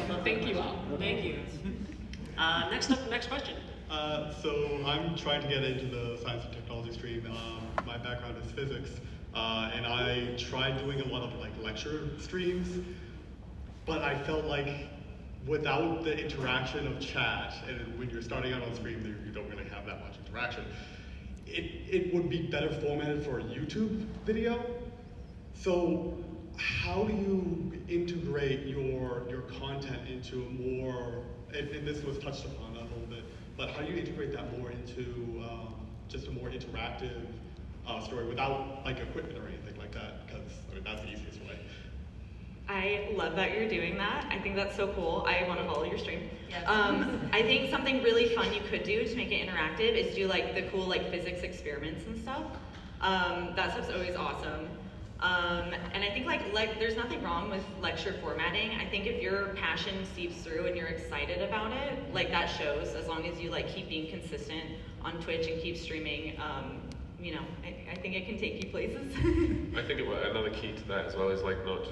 Well, thank you all. Thank you. Next question. So I'm trying to get into the science and technology stream. My background is physics, and I tried doing a lot of like lecture streams, but I felt like without the interaction of chat, and when you're starting out on stream, you don't really have that much interaction. It would be better formatted for a YouTube video. So how do you integrate your content into a more, and this was touched upon a little bit, but how do you integrate that more into just a more interactive story without like equipment or anything like that? Because I mean, that's the easiest way. I love that you're doing that. I think that's so cool. I want to follow your stream. Yes. I think something really fun you could do to make it interactive is do like the cool like physics experiments and stuff. That stuff's always awesome. And I think like there's nothing wrong with lecture formatting. I think if your passion seeps through and you're excited about it, like that shows, as long as you like keep being consistent on Twitch and keep streaming. You know, I think it can take you places. I think another key to that as well is like don't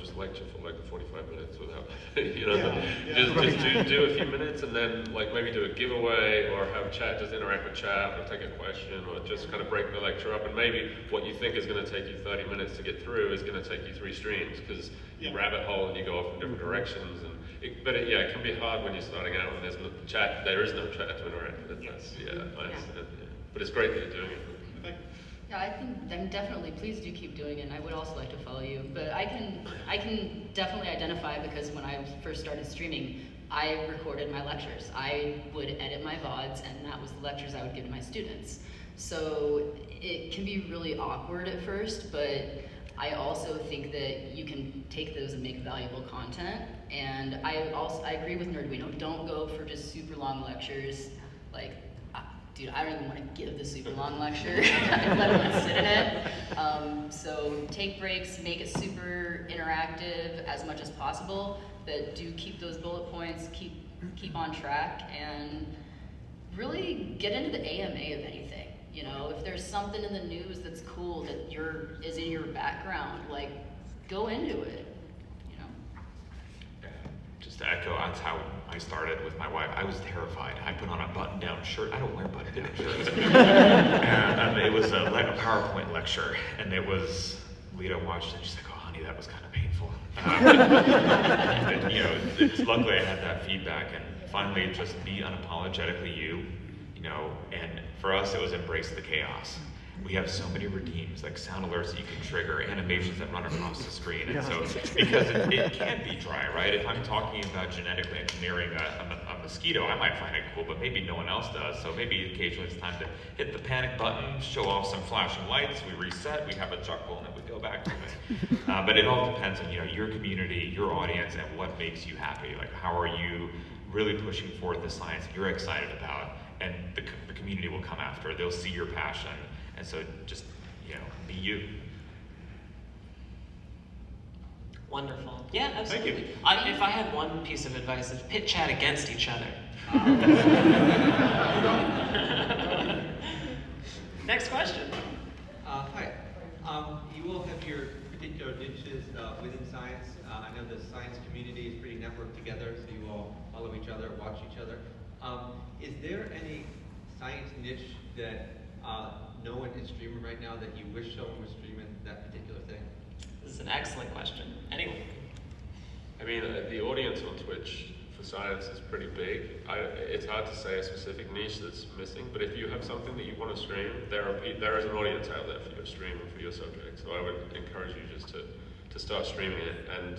just lecture for like 45 minutes without, just do a few minutes and then like maybe do a giveaway or have chat, just interact with chat or take a question or just kind of break the lecture up, and maybe what you think is going to take you 30 minutes to get through is going to take you 3 streams because you rabbit hole and you go off in different directions. And it can be hard when you're starting out and there's no chat. There is no chat to interact with. But it's great that you're doing it. Yeah, I think definitely, please do keep doing it, and I would also like to follow you. But I can definitely identify, because when I first started streaming, I recorded my lectures. I would edit my VODs, and that was the lectures I would give to my students. So it can be really awkward at first, but I also think that you can take those and make valuable content. And I agree with Nerdwino, don't go for just super long lectures. Like, dude, I don't even want to give the super long lecture, let alone sit in it. So take breaks, make it super interactive as much as possible, but do keep those bullet points, keep on track, and really get into the AMA of anything. You know, if there's something in the news that's cool that is in your background, like, go into it. Just to echo, that's how I started with my wife. I was terrified. I put on a button-down shirt. I don't wear button-down shirts. and it was a PowerPoint lecture, and it was, Lita watched it, and she's like, oh, honey, that was kind of painful. it's luckily I had that feedback, and finally just be unapologetically you, you know, and for us it was embrace the chaos. We have so many redeems, like sound alerts that you can trigger, animations that run across the screen, and so, because it can be dry, right? If I'm talking about genetically engineering a mosquito, I might find it cool, but maybe no one else does, so maybe occasionally it's time to hit the panic button, show off some flashing lights, we reset, we have a chuckle, and then we go back to it. But it all depends on, you know, your community, your audience, and what makes you happy. Like, how are you really pushing forward the science you're excited about, and the community will come after. They'll see your passion. And so just, you know, be you. Wonderful. Yeah, absolutely. Thank you. If I had one piece of advice, it's pit chat against each other. Next question. Hi. You all have your particular niches within science. I know the science community is pretty networked together, so you all follow each other, watch each other. Is there any science niche that no one is streaming right now that you wish someone was streaming that particular thing? This is an excellent question. Anyone? I mean, the audience on Twitch for science is pretty big. It's hard to say a specific niche that's missing, but if you have something that you want to stream, there is an audience out there for your stream and for your subject. So I would encourage you just to start streaming it. And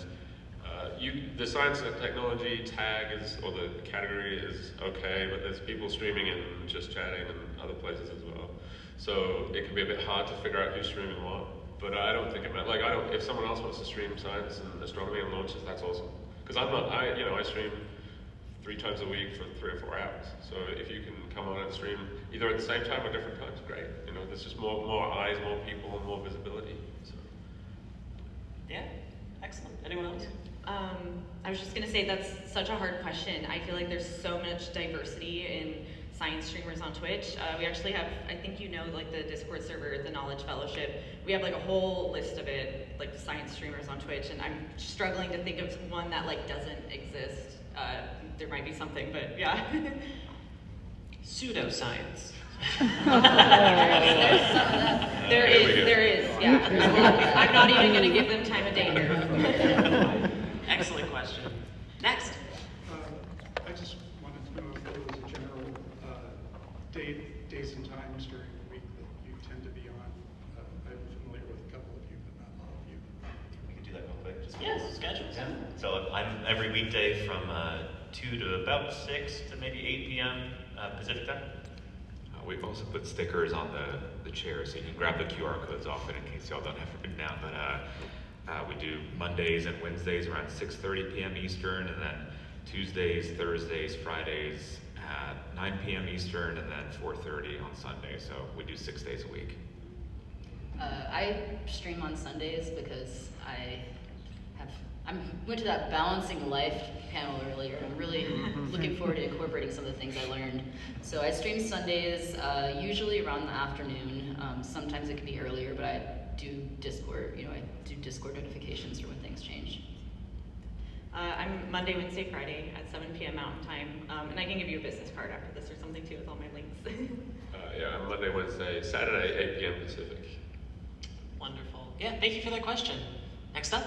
the science and technology tag or the category is okay, but there's people streaming and just chatting and other places as well. So it can be a bit hard to figure out who's streaming what. But I don't think it matters. Like, if someone else wants to stream science and astronomy and launches, that's awesome. Because I stream 3 times a week for 3 or 4 hours. So if you can come on and stream either at the same time or different times, great. You know, there's just more eyes, more people, more visibility. So. Yeah, excellent. Anyone else? I was just gonna say that's such a hard question. I feel like there's so much diversity in science streamers on Twitch. We actually have, I think you know, like the Discord server, the Knowledge Fellowship. We have like a whole list of it, like science streamers on Twitch, and I'm struggling to think of one that like doesn't exist. There might be something, but yeah. Pseudoscience. There is, yeah. I'm not even gonna give them time of day here. Excellent question. Next. I just wanted to know if there was a general days and times during the week that you tend to be on. I'm familiar with a couple of you, but not all of you. We can do that real quick. Just Yes, schedule. Yeah. So I'm every weekday from 2 to about 6 to maybe 8 p.m. Pacific time. We've also put stickers on the chairs, so you can grab the QR codes off it in case y'all don't have it written down. But we do Mondays and Wednesdays around 6:30 p.m. Eastern, and then Tuesdays, Thursdays, Fridays at 9 p.m. Eastern, and then 4:30 on Sunday. So we do 6 days a week. I stream on Sundays because I went to that Balancing Life panel earlier. I'm really looking forward to incorporating some of the things I learned. So I stream Sundays, usually around the afternoon. Sometimes it can be earlier, but I do Discord. I do Discord notifications for when things change. I'm Monday, Wednesday, Friday at 7 p.m. Mountain Time, and I can give you a business card after this or something too with all my links. Yeah, I'm Monday, Wednesday, Saturday, 8 p.m. Pacific. Wonderful. Yeah, thank you for that question. Next up.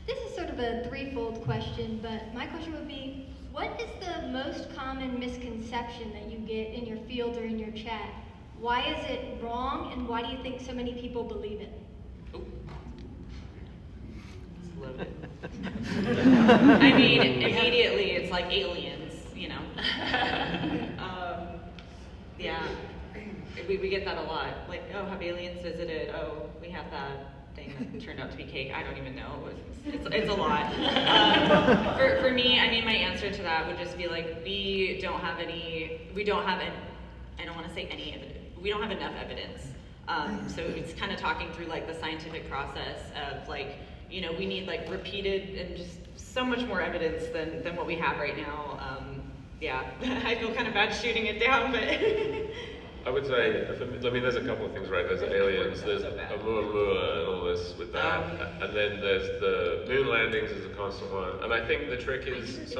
This is sort of a threefold question, but my question would be, what is the most common misconception that you get in your field or in your chat? Why is it wrong, and why do you think so many people believe it? I mean, immediately it's like aliens, yeah, we get that a lot. Like, oh, have aliens visited? Oh, we have that thing that turned out to be cake. I don't even know. It's a lot. For me, I mean, my answer to that would just be like, we don't have I don't want to say any evidence. We don't have enough evidence. So it's kind of talking through like the scientific process of like, we need like repeated and just so much more evidence than what we have right now. Yeah, I feel kind of bad shooting it down, but. I would say, there's a couple of things, right? There's aliens, there's Oumuamua and all this with that, and then there's the moon landings is a constant one. And I think the trick is,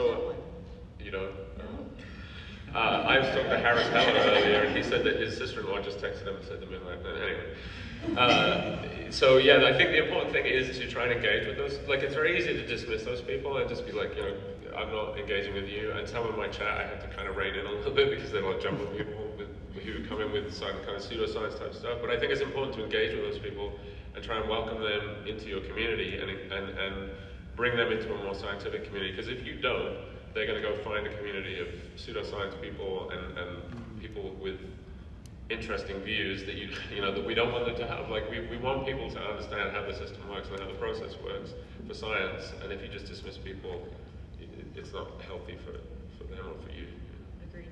I was talking to Harris Heller earlier, and he said that his sister-in-law just texted him and said to him like that. Anyway, so yeah, I think the important thing is to try and engage with those. Like, it's very easy to dismiss those people and just be like, you know, I'm not engaging with you. And some of my chat, I have to kind of rein in a little bit because they like jump with people who come in with some kind of pseudoscience type stuff. But I think it's important to engage with those people and try and welcome them into your community and bring them into a more scientific community. Because if you don't, they're going to go find a community of pseudoscience people and people with interesting views that you know that we don't want them to have. Like we want people to understand how the system works and how the process works for science. And if you just dismiss people, it's not healthy for them or for you. Agreed.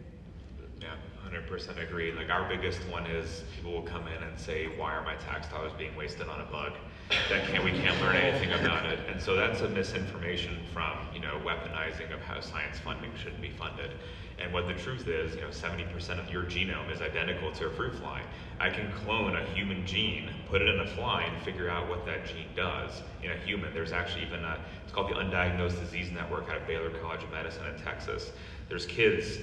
Yeah, 100% agree. Like our biggest one is people will come in and say, why are my tax dollars being wasted on a bug? We can't learn anything about it. And so that's a misinformation from, you know, weaponizing of how science funding should be funded. And what the truth is, you know, 70% of your genome is identical to a fruit fly. I can clone a human gene, put it in a fly, and figure out what that gene does in a human. There's actually even it's called the Undiagnosed Disease Network out of Baylor College of Medicine in Texas. There's kids,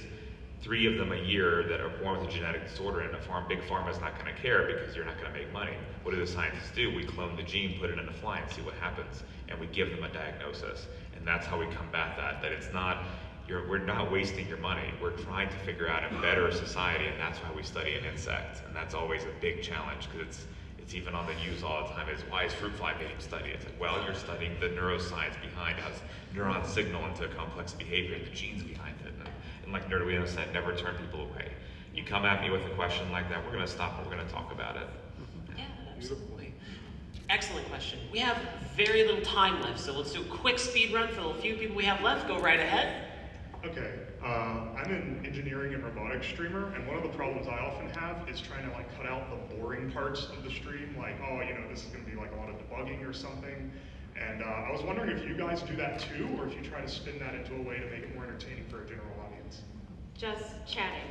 3 of them a year, that are born with a genetic disorder, and big pharma is not going to care because you're not going to make money. What do the scientists do? We clone the gene, put it in a fly, and see what happens, and we give them a diagnosis. And that's how we combat that. That it's not, we're not wasting your money. We're trying to figure out a better society, and that's why we study an insect. And that's always a big challenge, because it's even on the news all the time. Is why is fruit fly being studied? It's like, well, you're studying the neuroscience behind how neurons signal into complex behavior and the genes behind it. And like Nerdwino said, never turn people away. You come at me with a question like that, we're going to stop and we're going to talk about it. Yeah, absolutely. Excellent question. We have very little time left, so let's do a quick speed run for the few people we have left. Go right ahead. Okay, I'm an engineering and robotics streamer, and one of the problems I often have is trying to like cut out the boring parts of the stream, like, oh, you know, this is going to be like a lot of debugging or something. And I was wondering if you guys do that too, or if you try to spin that into a way to make it more entertaining for a general audience. Just chatting.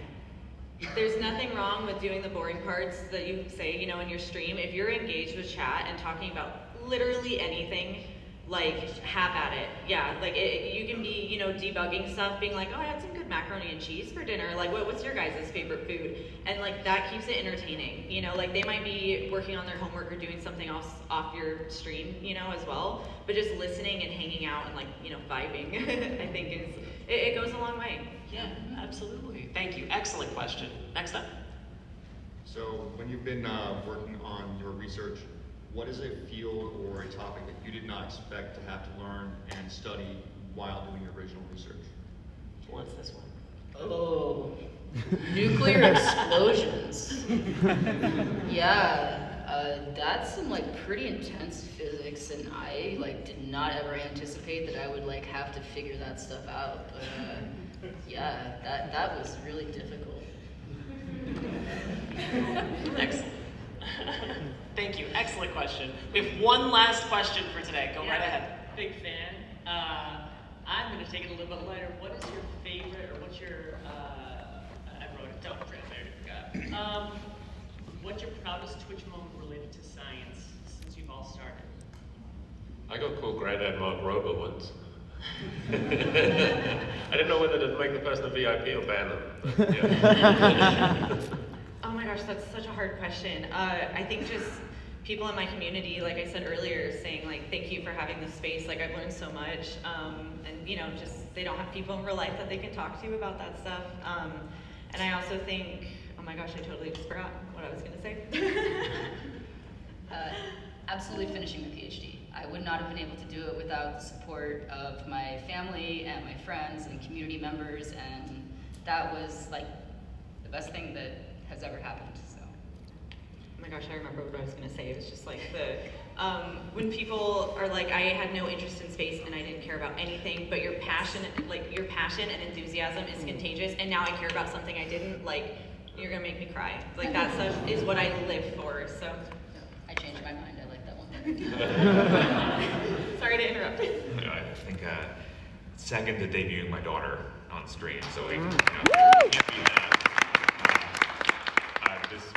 There's nothing wrong with doing the boring parts that you say, you know, in your stream. If you're engaged with chat and talking about literally anything, like, have at it. Yeah, like, you can be, you know, debugging stuff, being like, oh, I had some good macaroni and cheese for dinner. Like, what's your guys' favorite food? And, like, that keeps it entertaining. You know, like, they might be working on their homework or doing something else off your stream, you know, as well. But just listening and hanging out and, like, you know, vibing, I think it goes a long way. Yeah, absolutely. Thank you. Excellent question. Next up. So, when you've been working on your research, what is a field or a topic that you did not expect to have to learn and study while doing your original research? What's this one? Oh, nuclear explosions. Yeah, that's some like pretty intense physics, and I like did not ever anticipate that I would like have to figure that stuff out. But yeah, that was really difficult. Excellent. Thank you. Excellent question. We have one last question for today. Go right ahead. Big fan. I'm going to take it a little bit lighter. What is your favorite, or what's your, I wrote it down, there you go. What's your proudest Twitch moment related to science since you've all started? I got called Granddad Mark Rober once. I didn't know whether to make the person a VIP or ban them. But, yeah. Oh my gosh, that's such a hard question. I think just people in my community, like I said earlier, saying like, thank you for having this space. Like, I've learned so much. And you know, just they don't have people in real life that they can talk to about that stuff. And I also think, oh my gosh, I totally just forgot what I was gonna say. Absolutely finishing the PhD. I would not have been able to do it without the support of my family and my friends and community members, and that was like the best thing that has ever happened. So. Oh my gosh, I remember what I was gonna say. It was just like when people are like, I had no interest in space and I didn't care about anything, but your passion and enthusiasm is contagious, and now I care about something I didn't, like, you're gonna make me cry. Like, that stuff is what I live for, so. I changed my mind, I like that one. Sorry to interrupt. I think second to debuting my daughter on stream, so we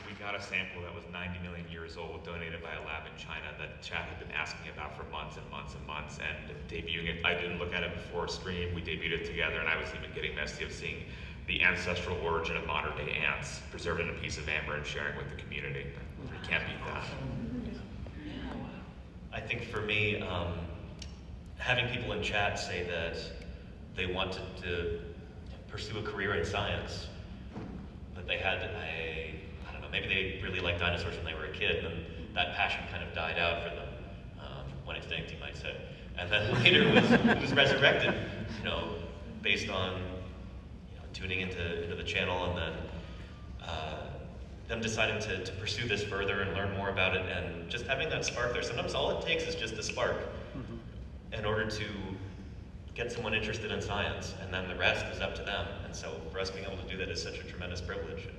we got a sample that was 90 million years old, donated by a lab in China that chat had been asking about for months and months and months, and debuting it, I didn't look at it before stream, we debuted it together, and I was even getting messy of seeing the ancestral origin of modern day ants, preserved in a piece of amber and sharing with the community. You can't beat that. I think for me, having people in chat say that they wanted to pursue a career in science, that they had, I don't know, maybe they really liked dinosaurs when they were a kid, and that passion kind of died out for them, when extinct, you might say. And then later it was resurrected, you know, based on tuning into the channel, and then them deciding to pursue this further and learn more about it, and just having that spark there. Sometimes all it takes is just a spark in order to get someone interested in science, and then the rest is up to them. And so for us being able to do that is such a tremendous privilege.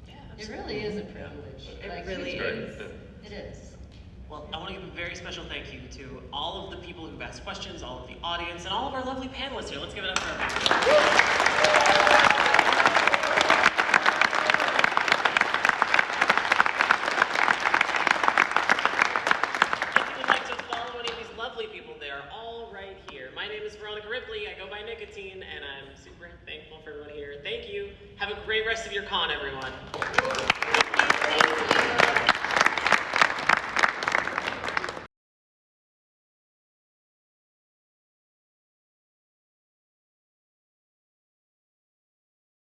Yeah, it really is a privilege. It really is. It is. Well, I want to give a very special thank you to all of the people who've asked questions, all of the audience, and all of our lovely panelists here. Let's give it up for everyone. Nicotine, and I'm super thankful for everyone here. Thank you. Have a great rest of your con, everyone. Thank you.